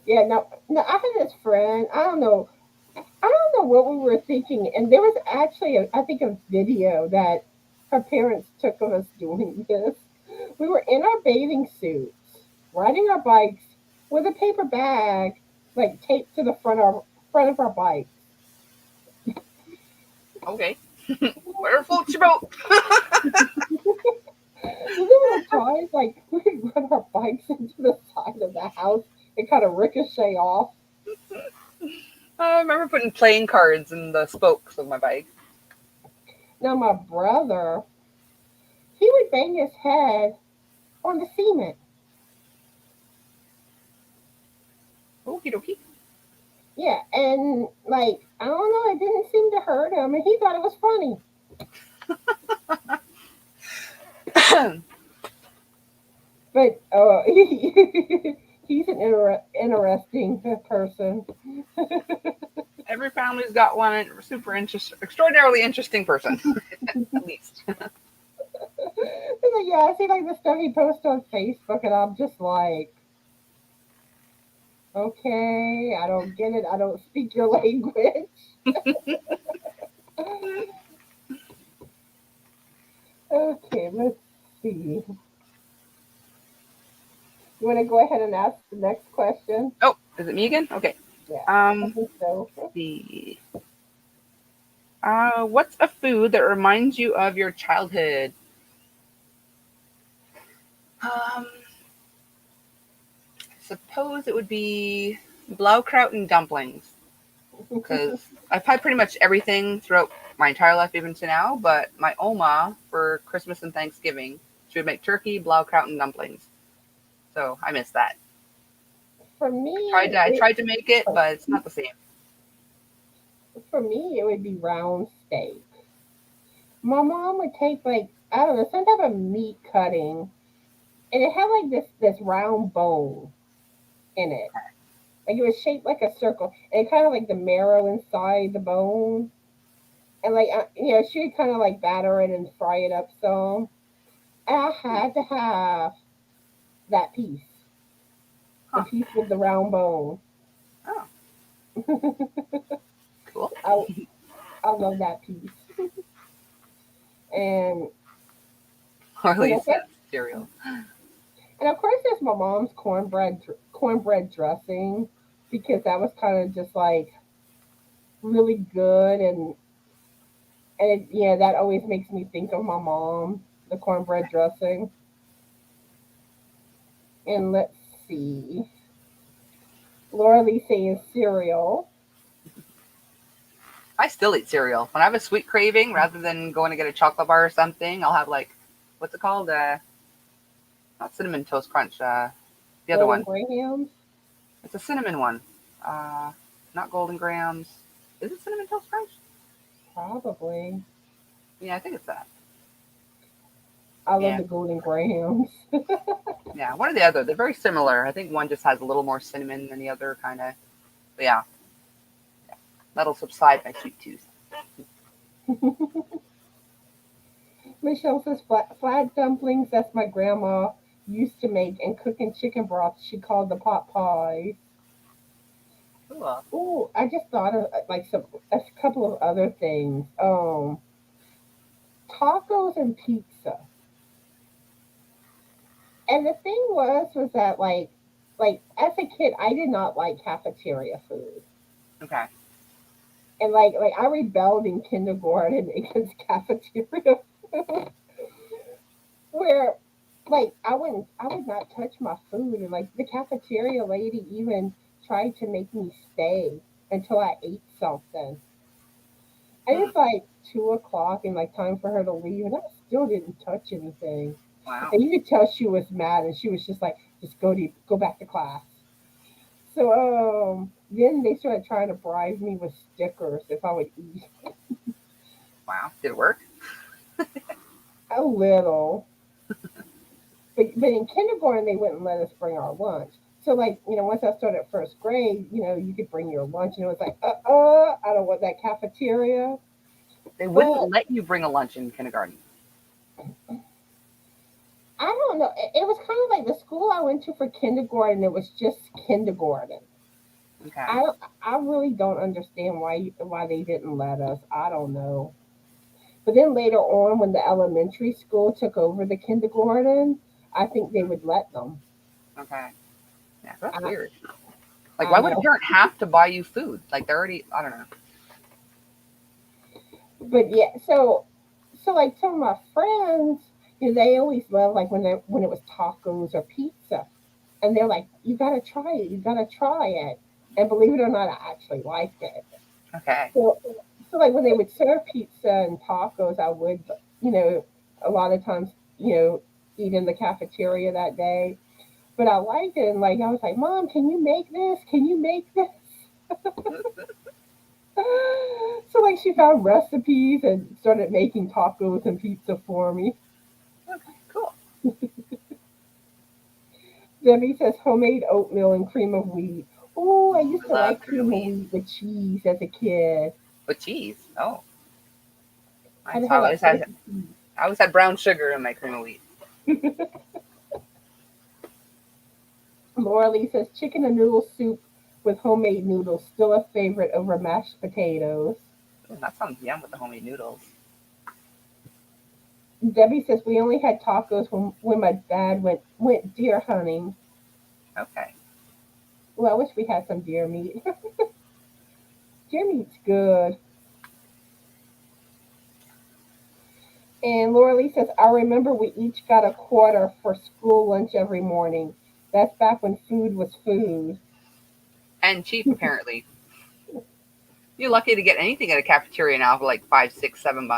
yeah. No, no. I had this friend. I don't know what we were thinking, and there was actually, I think, a video that her parents took of us doing this. We were in our bathing suits, riding our bikes with a paper bag, like taped to the front of our bikes. Okay. Where floats your boat? So there were times like we would run our bikes into the side of the house and kind of ricochet off. I remember putting playing cards in the spokes of my bike. Now my brother, he would bang his head on the cement. Okie dokie. Yeah, and like I don't know, it didn't seem to hurt him, and he thought it was funny. But he's an interesting person. Every family's got one super extraordinarily interesting person, at least. He's like, yeah, I see like the stuff he posts on Facebook, and I'm just like, okay, I don't get it. I don't speak your language. Okay, let's see. You want to go ahead and ask the next question? Oh, is it me again? Okay. Yeah, I Um, think so. the what's a food that reminds you of your childhood? Um, suppose it would be blaukraut and dumplings because I've had pretty much everything throughout my entire life, even to now. But my oma for Christmas and Thanksgiving, she would make turkey, blaukraut, and dumplings. So I miss that. For me, I tried to make it, but it's not the same. it would be round steak. My mom would take like I don't know some type of meat cutting, and it had like this round bone in it. Like it was shaped like a circle, and kind of like the marrow inside the bone. And like she would kind of like batter it and fry it up some. And I had to have that piece, the Huh. piece with the round bone. Oh, cool. I I love that piece. And Or at and of least course, that's cereal. there's my mom's cornbread dressing because that was kind of just like really good, and that always makes me think of my mom. the cornbread dressing. And let's see. Laura Lee saying cereal. I still eat cereal. When I have a sweet craving, rather than going to get a chocolate bar or something, I'll have like, what's it called? Not cinnamon toast crunch. The other Golden one. grahams. It's a cinnamon one. Uh, Not golden grams. Is it cinnamon toast crunch? Probably. Yeah, I think it's that. I love Yeah, the golden grahams. yeah. One or the other. They're very similar. I think one just has a little more cinnamon than the other, kind of. But yeah, that'll subside my sweet tooth. Michelle says flat dumplings. That's my grandma used to make, and cooking chicken broth. She called the pot pies. Cool. Oh, I just thought of like a couple of other things. Tacos and pizza. And the thing was that like as a kid, I did not like cafeteria food, Okay. and like I rebelled in kindergarten against cafeteria food, where like I would not touch my food, and like the cafeteria lady even tried to make me stay until I ate something. And Hmm. it's like 2 o'clock and like time for her to leave, and I still didn't touch anything. Wow. And you could tell she was mad, and she was just like, "Just go back to class." So then they started trying to bribe me with stickers if I would eat Wow. Did it work? a little. But in kindergarten they wouldn't let us bring our lunch. So like once I started first grade, you could bring your lunch, and it was like I don't want that cafeteria. They wouldn't But let you bring a lunch in kindergarten. I don't know. It was kind of like the school I went to for kindergarten. It was just kindergarten. Okay. I really don't understand why they didn't let us. I don't know. But then later on, when the elementary school took over the kindergarten, I think they would let them. Okay. Yeah, that's I weird. Like, I why would a know. parent have to buy you food? Like, they're already, I don't know. But yeah, so like some of my friends, they always love like when it was tacos or pizza, and they're like, "You gotta try it. You gotta try it." And believe it or not, I actually liked it. Okay. So like when they would serve pizza and tacos, I would, you know, a lot of times, eat in the cafeteria that day. But I liked it, and like I was like, "Mom, can you make this? Can you make this?" So like she found recipes and started making tacos and pizza for me. Okay, cool. Debbie says homemade oatmeal and cream of wheat. Oh, I Ooh, used I to love like cream of cream of wheat. wheat with cheese as a kid. With cheese. Oh, Had nice. to have that spicy I always had brown sugar in my cream of wheat. cheese. Laura Lee says chicken and noodle soup with homemade noodles, still a favorite over mashed potatoes. Ooh, that sounds yum with the homemade noodles. Debbie says we only had tacos when my dad went deer hunting. Okay. Well, I wish we had some deer meat. Deer meat's good. And Laura Lee says, I remember we each got a quarter for school lunch every morning. That's back when food was food. And cheap, apparently. You're lucky to get anything at a cafeteria now for like 5, 6, $7.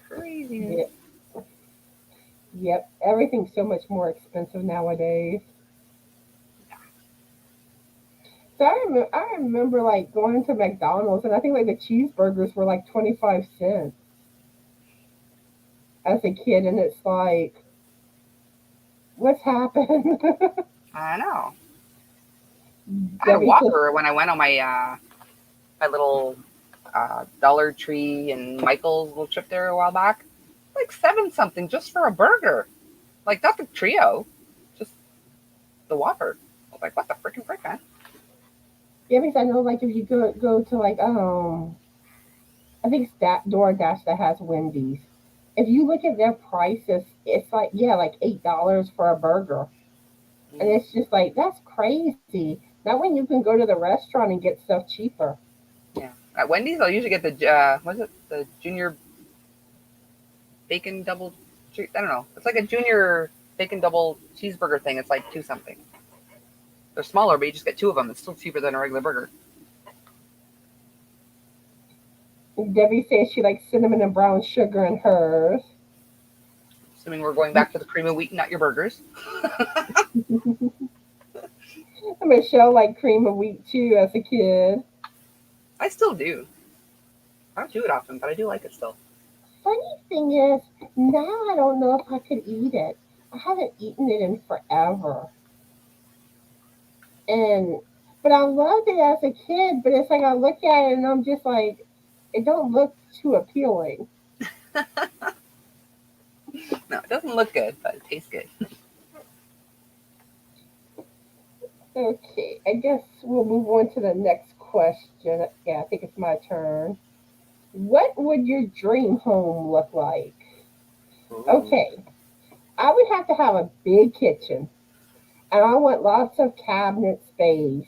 Craziness. Yeah, yep. Everything's so much more expensive nowadays. So I remember like going to McDonald's, and I think like the cheeseburgers were like 25 cents as a kid, and it's like, what's happened? I know. I had a Debbie says, Whopper when I went on my little Dollar Tree and Michael's little trip there a while back. Like 7 something just for a burger. Like not the trio, just the Whopper. I was like, what the freaking frick, man? Debbie says, I know like if you go to like I think it's that DoorDash that has Wendy's. If you look at their prices, it's like yeah, like $8 for a burger, and Mm, it's just like that's crazy. Not when you can go to the restaurant and get stuff cheaper. yeah. At Wendy's, I'll usually get the what is it? the junior bacon double. I don't know. It's like a junior bacon double cheeseburger thing. It's like two something. They're smaller, but you just get two of them. It's still cheaper than a regular burger. Debbie says she likes cinnamon and brown sugar in hers. Assuming we're going back to the cream of wheat, not your burgers. Michelle liked cream of wheat too as a kid. I still do. I don't do it often, but I do like it still. Funny thing is, now I don't know if I could eat it. I haven't eaten it in forever. And but I loved it as a kid, but it's like I look at it and I'm just like, it don't look too appealing. No, it doesn't look good, but it tastes good. Okay, I guess we'll move on to the next question. Yeah, I think it's my turn. What would your dream home look like? Ooh. Okay, I would have to have a big kitchen, and I want lots of cabinet space,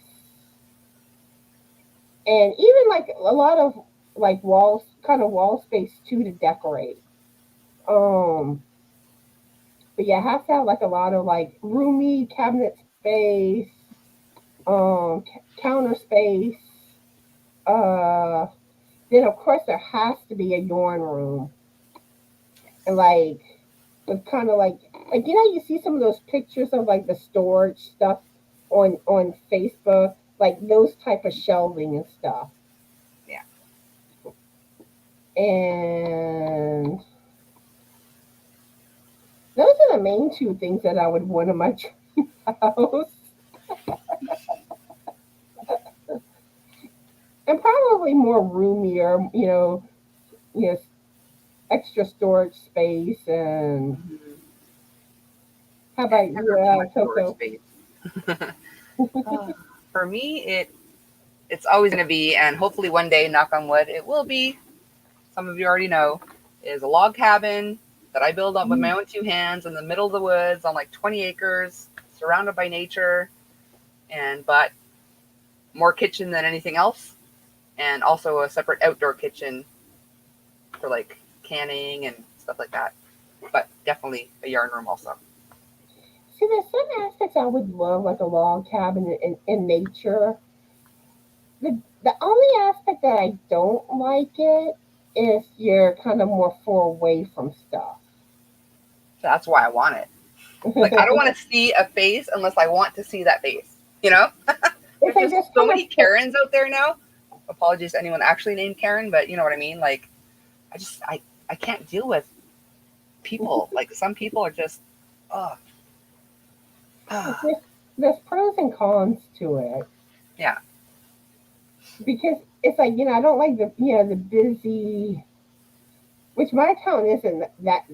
and even like a lot of like walls, kind of wall space too to decorate. Um, but yeah, I have to have like a lot of like roomy cabinet space, counter space. Uh, then of course there has to be a yarn room, and like with kind of like you see some of those pictures of like the storage stuff on Facebook, like those type of shelving and stuff. Yeah. And those are the main two things that I would want in my dream house. And probably more roomier, you know, extra storage space. And Mm-hmm. how Yeah, about never you, too much storage Coco? space. Uh, for me, it's always going to be, and hopefully one day, knock on wood, it will be. Some of you already know, is a log cabin that I build up with my own two hands in the middle of the woods on like 20 acres, surrounded by nature, and but more kitchen than anything else, and also a separate outdoor kitchen for like canning and stuff like that. But definitely a yarn room also. See, there's some aspects I would love, like a log cabin in nature. The only aspect that I don't like it is you're kind of more far away from stuff. So that's why I want it. Like I don't want to see a face unless I want to see that face. You know, It's there's like just there's so kind many of Karens out there now. Apologies to anyone actually named Karen, but you know what I mean. Like I can't deal with people. Like some people are just oh, there's, there's pros and cons to it yeah. because it's like I don't like the busy, which my town isn't that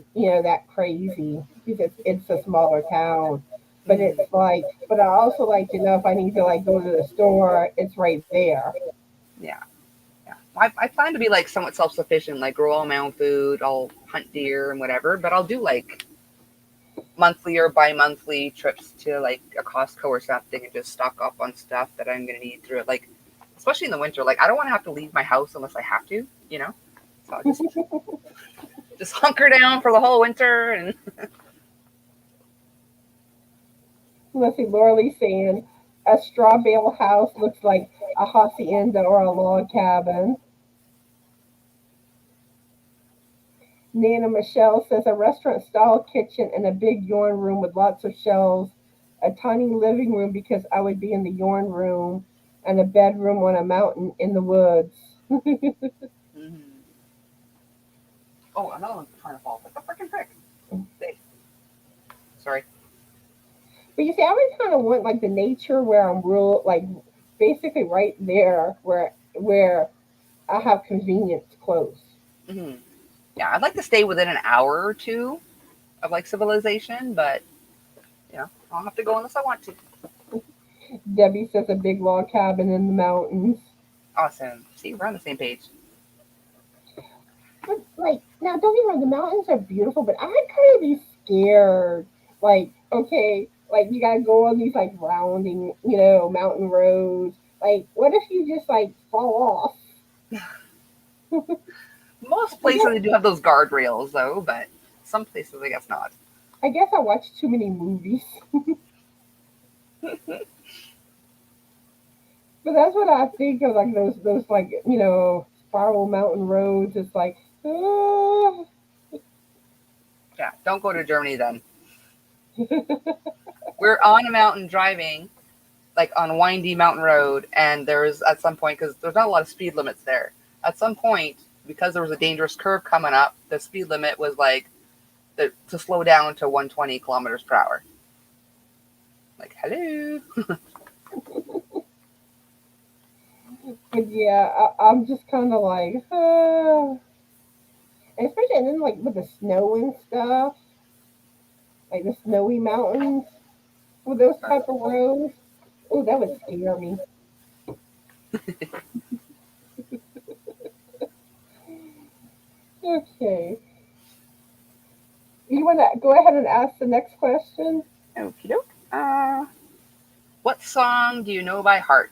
that crazy because it's a smaller town. But it's Mhm. like, but I also like to know if I need to like go to the store, it's right there. Yeah. Yeah. I plan to be like somewhat self sufficient, like grow all my own food. I'll hunt deer and whatever, but I'll do like monthly or bi-monthly trips to like a Costco or something and just stock up on stuff that I'm gonna need through it. Like, especially in the winter, like I don't want to have to leave my house unless I have to, you know. So I'll just hunker down for the whole winter and Let's see, Laura Lee saying a straw bale house looks like a hacienda or a log cabin. Nana Michelle says a restaurant style kitchen and a big yarn room with lots of shelves, a tiny living room because I would be in the yarn room, and a bedroom on a mountain in the woods. Mhm. Oh, another one's trying to fall. What the freaking frick? Hey, sorry. But you see, I would kind of want like the nature where I'm real, like basically right there where I have convenience close. Hmm. Yeah, I'd like to stay within an hour or two of like civilization, but you know, I'll have to go unless I want to. Debbie says a big log cabin in the mountains. Awesome. See, we're on the same page. But like now, don't get me wrong, the mountains are beautiful, but I'd kind of be scared. Like, okay, like you gotta go on these like rounding, mountain roads. Like, what if you just like fall off? Most I places guess they do have those guardrails though, but some places I guess not. I watch too many movies. But that's what I think of, like those like spiral mountain roads. It's like, ah. Yeah, don't go to Germany then. We're on a mountain driving, like on a windy mountain road, and there's at some point, because there's not a lot of speed limits there. At some point, because there was a dangerous curve coming up, the speed limit was like to slow down to 120 kilometers per hour. Like, hello. But yeah, I'm just kind of like, ah. And especially and then like with the snow and stuff, like the snowy mountains with those type of roads. Oh, that would scare me. Okay, you want to go ahead and ask the next question? Okie doke. What song do you know by heart?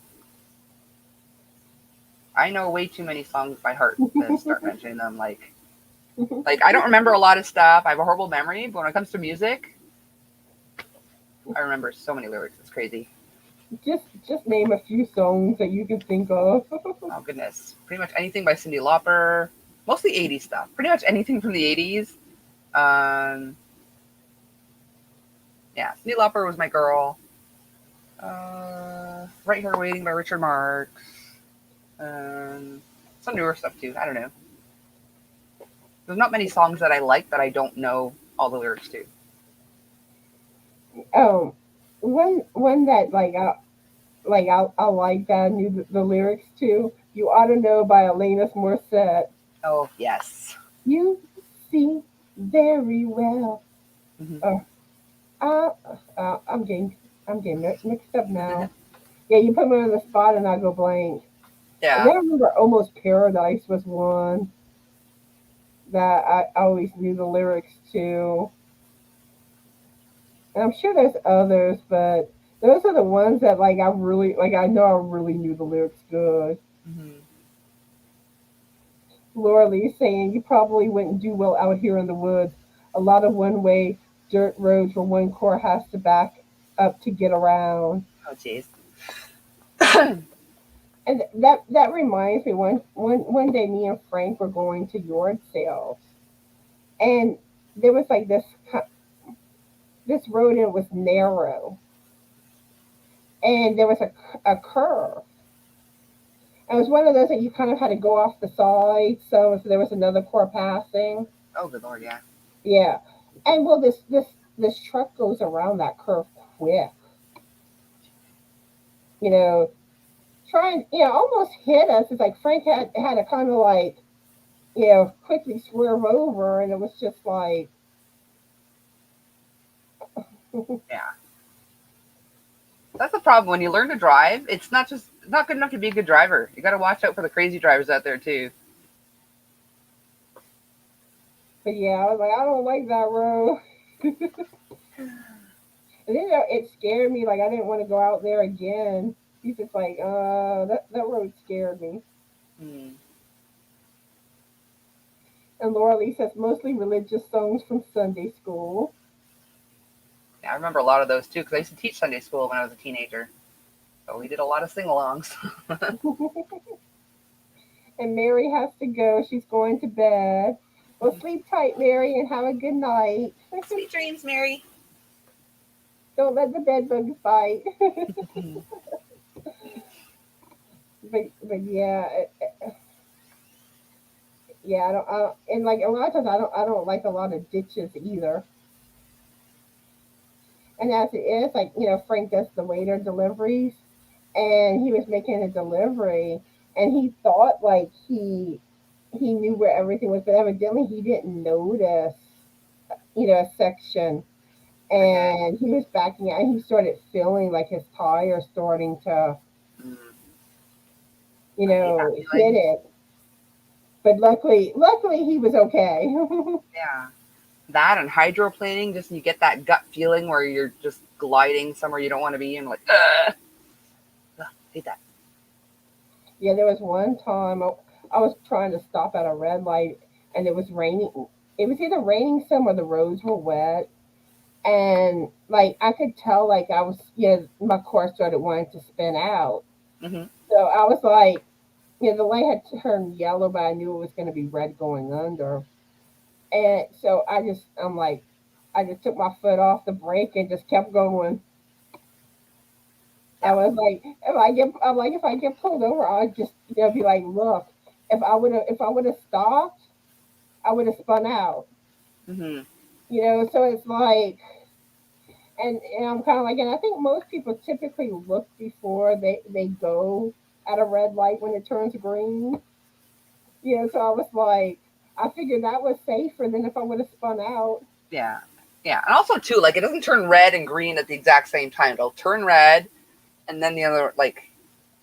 I know way too many songs by heart to start mentioning them. Like I don't remember a lot of stuff. I have a horrible memory, but when it comes to music, I remember so many lyrics. It's crazy. Just name a few songs that you can think of. Oh goodness, pretty much anything by Cyndi Lauper, mostly '80s stuff. Pretty much anything from the '80s. Um, yeah, Cyndi Lauper was my girl. Right Here Waiting by Richard Marx. Some newer stuff too. I don't know. There's not many songs that I like that I don't know all the lyrics to. um, one that I like that I knew the lyrics to. You ought to know by Alanis Morissette. Oh yes. You see very well. Hmm. Uh, I, I'm getting mixed up now. Yeah, you put me on the spot and I go blank. And Yeah. then I remember Almost Paradise was one that I always knew the lyrics to. And I'm sure there's others, but those are the ones that like I really like. I know I really knew the lyrics good. Hmm. Laura Lee saying you probably wouldn't do well out here in the woods. A lot of one-way dirt roads where one car has to back up to get around. Oh jeez. And that reminds me, one day me and Frank were going to yard sales, and there was like this road and it was narrow, and there was a curve. And it was one of those that you kind of had to go off the side, so if there was another car passing, Oh good lord, yeah. yeah. And well, this truck goes around that curve quick, you know, trying, almost hit us. It's like Frank had to kind of like, quickly swerve over, and it was just like, Yeah. That's the problem when you learn to drive. It's not good enough to be a good driver. You got to watch out for the crazy drivers out there too. but yeah, I was like, I don't like that road. And then it scared me. Like I didn't want to go out there again. He's just like, that road scared me. Hmm. And Laura Lee says mostly religious songs from Sunday school. Yeah, I remember a lot of those too because I used to teach Sunday school when I was a teenager. So we did a lot of sing-alongs. And Mary has to go. She's going to bed. Well, sleep tight, Mary, and have a good night. Sweet dreams, Mary. Don't let the bed bugs bite. But yeah, yeah. And like a lot of times, I don't like a lot of ditches either. And as it is, like Frank does the waiter deliveries, and he was making a delivery, and he thought like he knew where everything was, but evidently he didn't notice, a section, Okay. and he was backing out, and he started feeling like his tire starting to, Mm, I hate that hit feeling. it. But luckily he was okay. Yeah. That and hydroplaning, just you get that gut feeling where you're just gliding somewhere you don't want to be and like, ugh, hate that. Yeah, there was one time. I was trying to stop at a red light, and it was raining. It was either raining some or the roads were wet, and like I could tell, like I was, my car started wanting to spin out. Hmm. So I was like, the light had turned yellow, but I knew it was going to be red going under. And so I'm like, I just took my foot off the brake and just kept going. I Yeah. was like, if I get pulled over, I'll just, be like, look, if I would have stopped, I would have spun out. Hmm. So it's like, and I'm kind of like, and I think most people typically look before they go at a red light when it turns green. So I was like, I figured that was safer than if I would have spun out. Yeah. Yeah. And also too, like it doesn't turn red and green at the exact same time. It'll turn red and then the other, like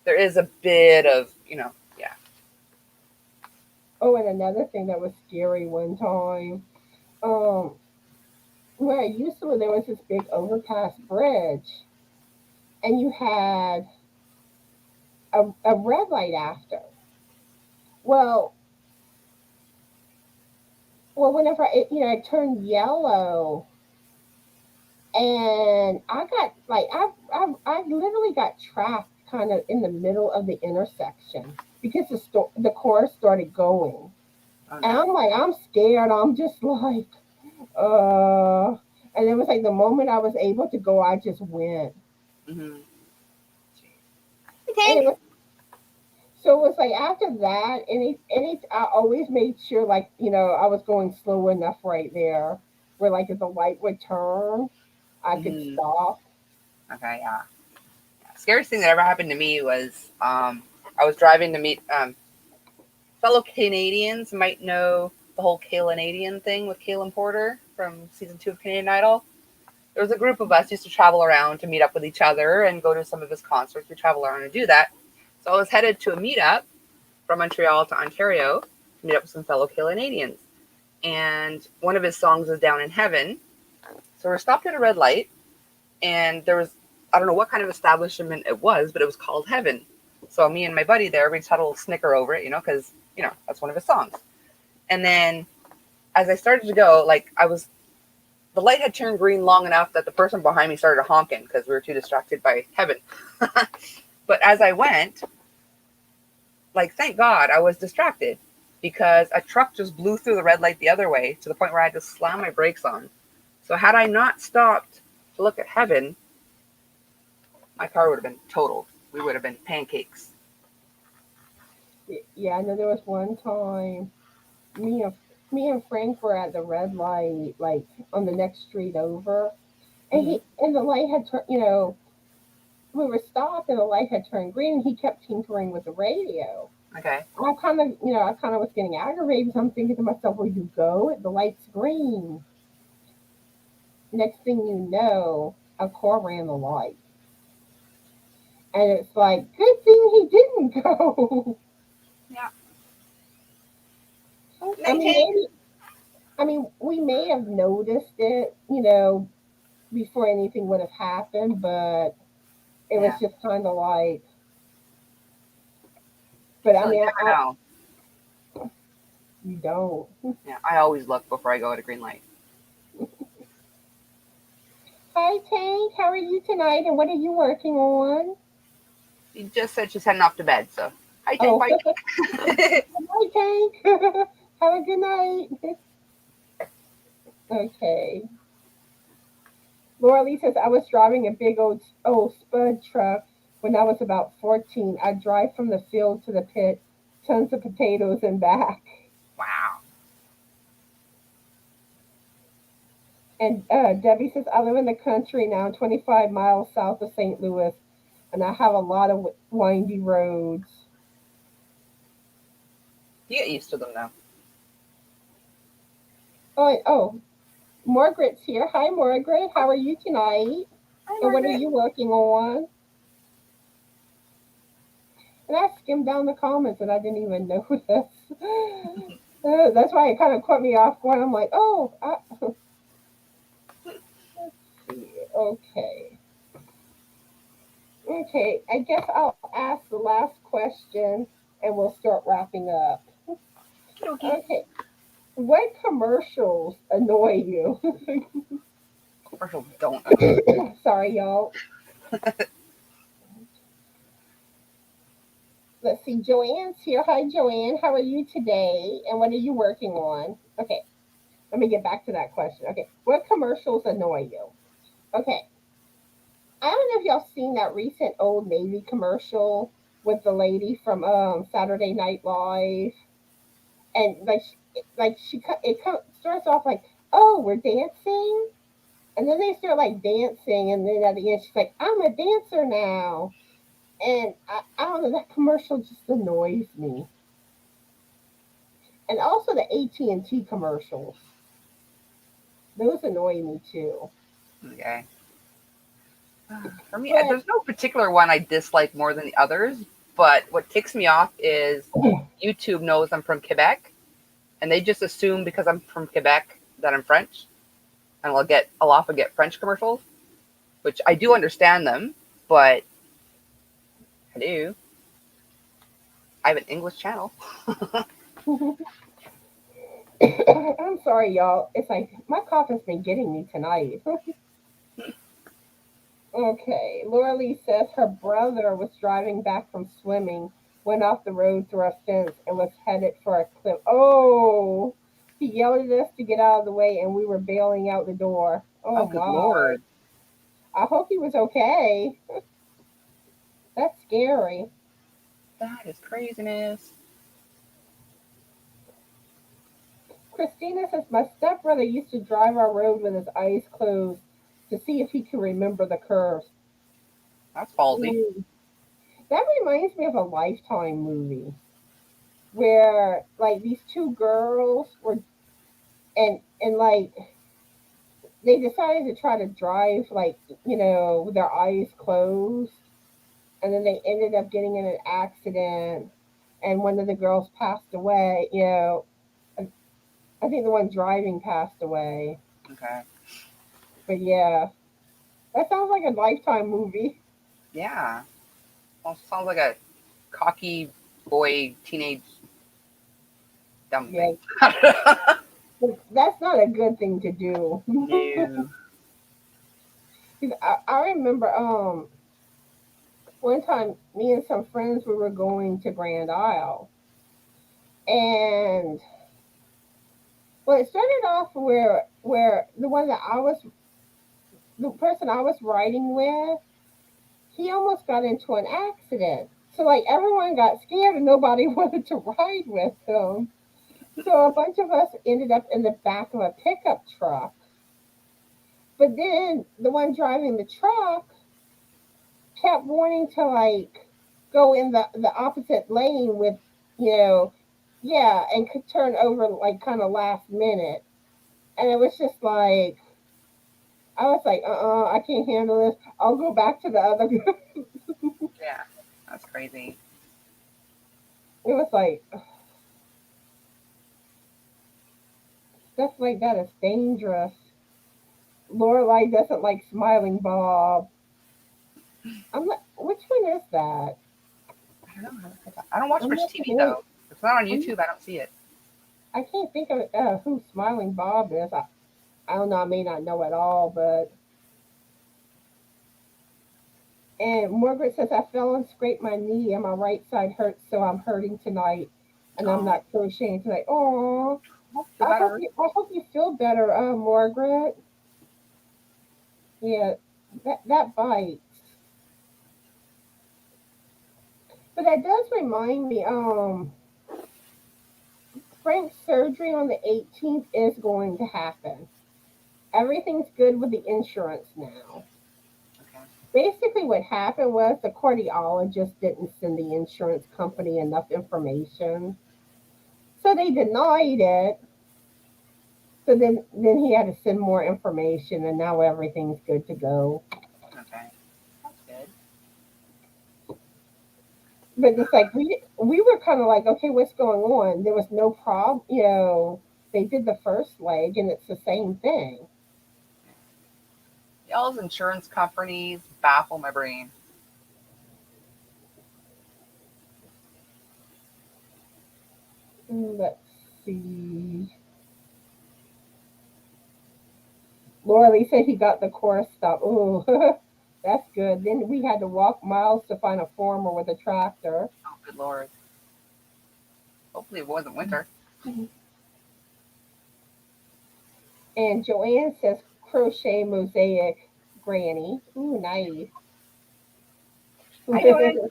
there is a bit of, yeah. Oh, and another thing that was scary one time, um, where I used to live, there was this big overpass bridge, and you had a red light after. Well, whenever it turned yellow, and I got like I literally got trapped kind of in the middle of the intersection because the car started going, Oh and no. I'm like I'm scared. I'm just like uh, and it was like the moment I was able to go, I just went, Hmm. and it Okay. was so it was like after that, any I always made sure like I was going slow enough right there where like if the light would turn, I could Hmm. stop. Okay. Yeah. Scariest thing that ever happened to me was I was driving to meet fellow Canadians. Might know the whole Canadian thing with Kaylin Porter from season 2 of Canadian Idol. There was a group of us used to travel around to meet up with each other and go to some of his concerts. We travel around and do that. So I was headed to a meetup from Montreal to Ontario to meet up with some fellow Canadians. And one of his songs was Down in Heaven. So we're stopped at a red light, and there was, I don't know what kind of establishment it was, but it was called Heaven. So me and my buddy there, we just had a little snicker over it, because, that's one of his songs. And then as I started to go, like the light had turned green long enough that the person behind me started honking because we were too distracted by Heaven. But as I went, like, thank God I was distracted because a truck just blew through the red light the other way to the point where I had to slam my brakes on. So had I not stopped to look at Heaven, my car would have been totaled. We would have been pancakes. Yeah, I know there was one time me and me and Frank were at the red light, like on the next street over, and Hmm. the light had turned. We were stopped, and the light had turned green, and he kept tinkering with the radio. Okay. I kind of was getting aggravated. So I'm thinking to myself, "Will you go? The light's green." Next thing you know, a car ran the light, and it's like, good thing he didn't go. Yeah. I Night mean, tank. maybe. I mean, we may have noticed it, before anything would have happened, but it was Yeah. just kind of like, but I Well, you mean, never know. you don't. Yeah. I always look before I go at a green light. Hi, Tank. How are you tonight? And what are you working on? She just said she's heading off to bed. So, hi, tank. Oh, Bye. hi, Tank. Have a good night. Okay. Laura Lee says, I was driving a big old spud truck when I was about 14. I drive from the field to the pit, tons of potatoes and back. Wow. And Debbie says, I live in the country now, 25 miles south of St. Louis, and I have a lot of windy roads. You get used to them now. Oh, Margaret's here. Hi, Margaret. How are you tonight? Hi, And what are Margaret. you working on? And I skimmed down the comments and I didn't even notice. That's why it kind of caught me off guard. I'm like, oh, let's see. Okay. Okay. I guess I'll ask the last question. and we'll start wrapping up. Okie Okay. What commercials annoy you? Commercials don't annoy me. Sorry, y'all. Let's see. Joanne's here. Hi, Joanne. How are you today? And what are you working on? Okay. Let me get back to that question. Okay. What commercials annoy you? Okay. I don't know if y'all seen that recent Old Navy commercial with the lady from Saturday Night Live, and starts off like, "Oh, we're dancing," and then they start like dancing, and then at the end she's like, "I'm a dancer now," and I don't know, that commercial just annoys me, and also the AT&T commercials, those annoy me too. Okay. For me, But there's no particular one I dislike more than the others, but what ticks me off is YouTube knows I'm from Quebec, and they just assume because I'm from Quebec that I'm French, and I'll often get French commercials, which I do understand them, but hello, I have an English channel. I'm sorry, y'all. It's like my cough has been getting me tonight. Okay. Laura Lee says her brother was driving back from swimming, went off the road through a fence, and was headed for a cliff. Oh, he yelled at us to get out of the way, and we were bailing out the door. Oh, Oh, good my. lord, I hope he was okay. That's scary. that is craziness. Christina says, my stepbrother used to drive our road with his eyes closed to see if he could remember the curves. That's ballsy. Mm. That reminds me of a Lifetime movie where like these two girls were and like they decided to try to drive like with their eyes closed, and then they ended up getting in an accident, and one of the girls passed away. I think the one driving passed away. Okay. But yeah, that sounds like a Lifetime movie. Yeah. Well, sounds like a cocky boy, teenage dumb Yeah, thing. but that's not a good thing to do. No. 'Cause I remember one time me and some friends we were going to Grand Isle, and well, it started off where the person I was riding with, he almost got into an accident. So like everyone got scared and nobody wanted to ride with him. So a bunch of us ended up in the back of a pickup truck. But then the one driving the truck kept wanting to like go in the opposite lane with, you know, yeah, and could turn over like kind of last minute. And it was just like, I was like, I can't handle this. I'll go back to the other. It Yeah. That's crazy. was like, stuff like that is dangerous. Lorelai doesn't like Smiling Bob. I'm not, which one is that? I don't know. I don't watch I'm much not TV familiar. though. If it's not on I'm, YouTube, I don't see it. I can't think of who Smiling Bob is. I don't know. I may not know at all, but. And Margaret says, I fell and scraped my knee, and my right side hurts, so I'm hurting tonight, and I'm Oh, not crocheting tonight. Oh, hope you feel better. I hope you feel better, Margaret. Yeah, that bites. But that does remind me, Frank's surgery on the 18th is going to happen. Everything's good with the insurance now. Okay. Basically, what happened was the cardiologist didn't send the insurance company enough information, so they denied it. So then he had to send more information, and now everything's good to go. Okay. That's good. But it's like we were kind of like, okay, what's going on? There was no problem. They did the first leg, and it's the same thing. Y'all's insurance companies baffle my brain. Let's see. Laura Lee said he got the chorus stop. Ooh, that's good. Then we had to walk miles to find a farmer with a tractor. Oh, good lord. Hopefully it wasn't winter. And Joanne says crochet mosaic granny. Ooh, nice. Hi, Joanne.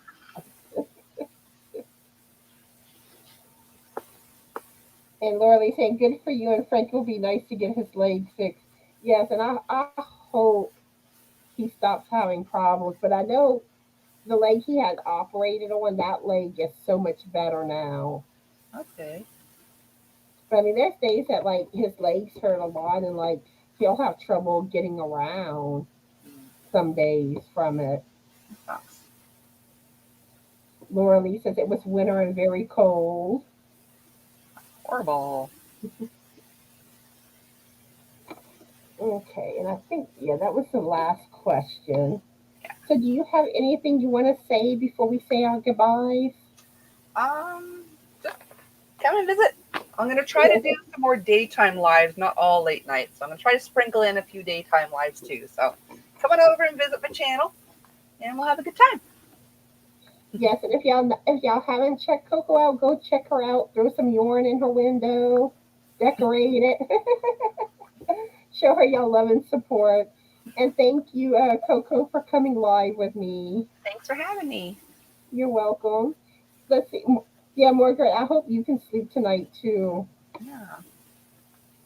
And Laura Lee saying, good for you. And Frank will be nice to get his leg fixed. Yes, and I hope he stops having problems. But I know the leg he had operated on, that leg is so much better now. Okay. But I mean, there's days that like his legs hurt a lot and like he'll have trouble getting around Mm, some days from it. sucks. Laura Lee says it was winter and very cold. Horrible. Okay, and I think, yeah, that was the last question. Yeah. So, do you have anything you want to say before we say our goodbyes? Just come and visit. I'm gonna try to do some more daytime lives, not all late nights. So I'm gonna try to sprinkle in a few daytime lives too. So come on over and visit my channel, and we'll have a good time. Yes, and if y'all haven't checked Coco out, go check her out. Throw some yarn in her window, decorate it, show her y'all love and support. And thank you, Coco, for coming live with me. Thanks for having me. You're welcome. Let's see. Yeah, Margaret, I hope you can sleep tonight too. Yeah.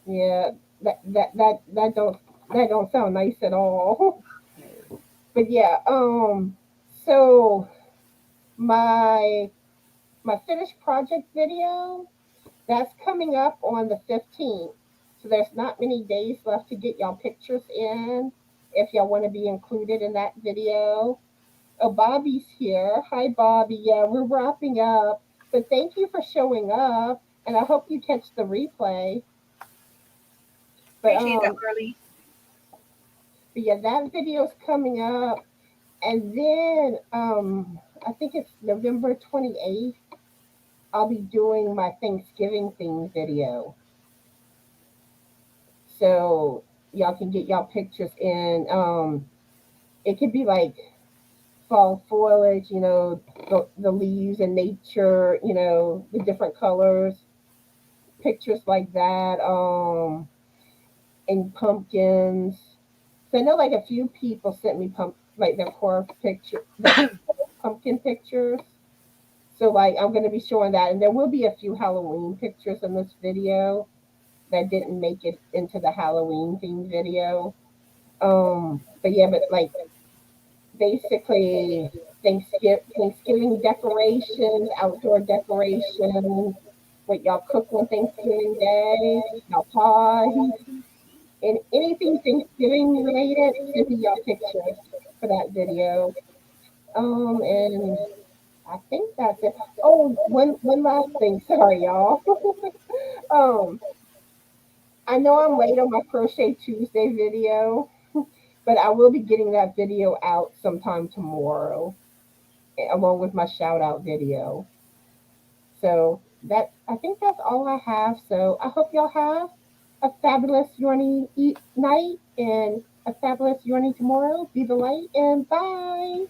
Yeah, that don't sound nice at all. No. But yeah, so my my finished project video, that's coming up on the 15th. So there's not many days left to get y'all pictures in if y'all want to be included in that video. Oh, Bobby's here. Hi, Bobby. Yeah, we're wrapping up. But thank you for showing up, and I hope you catch the replay. But Appreciate that, Carly. yeah, that video's coming up, and then I think it's November 28th. I'll be doing my Thanksgiving themed video, so y'all can get y'all pictures in. It could be like fall foliage, the leaves and nature, the different colors, pictures like that, and pumpkins. So I know like a few people sent me like their core picture, their pumpkin pictures. So like I'm gonna be showing that, and there will be a few Halloween pictures in this video that didn't make it into the Halloween themed video. But yeah, but like basically Thanksgiving decorations, outdoor decorations, what y'all cook on Thanksgiving Day, y'all pies, and anything Thanksgiving related, send me y'all pictures for that video. And I think that's it. Oh, one last thing. Sorry, y'all. um, I know I'm late on my Crochet Tuesday video, but I will be getting that video out sometime tomorrow, along with my shout out video. So that I think that's all I have. So I hope y'all have a fabulous night and a fabulous journey tomorrow. Be the light and bye.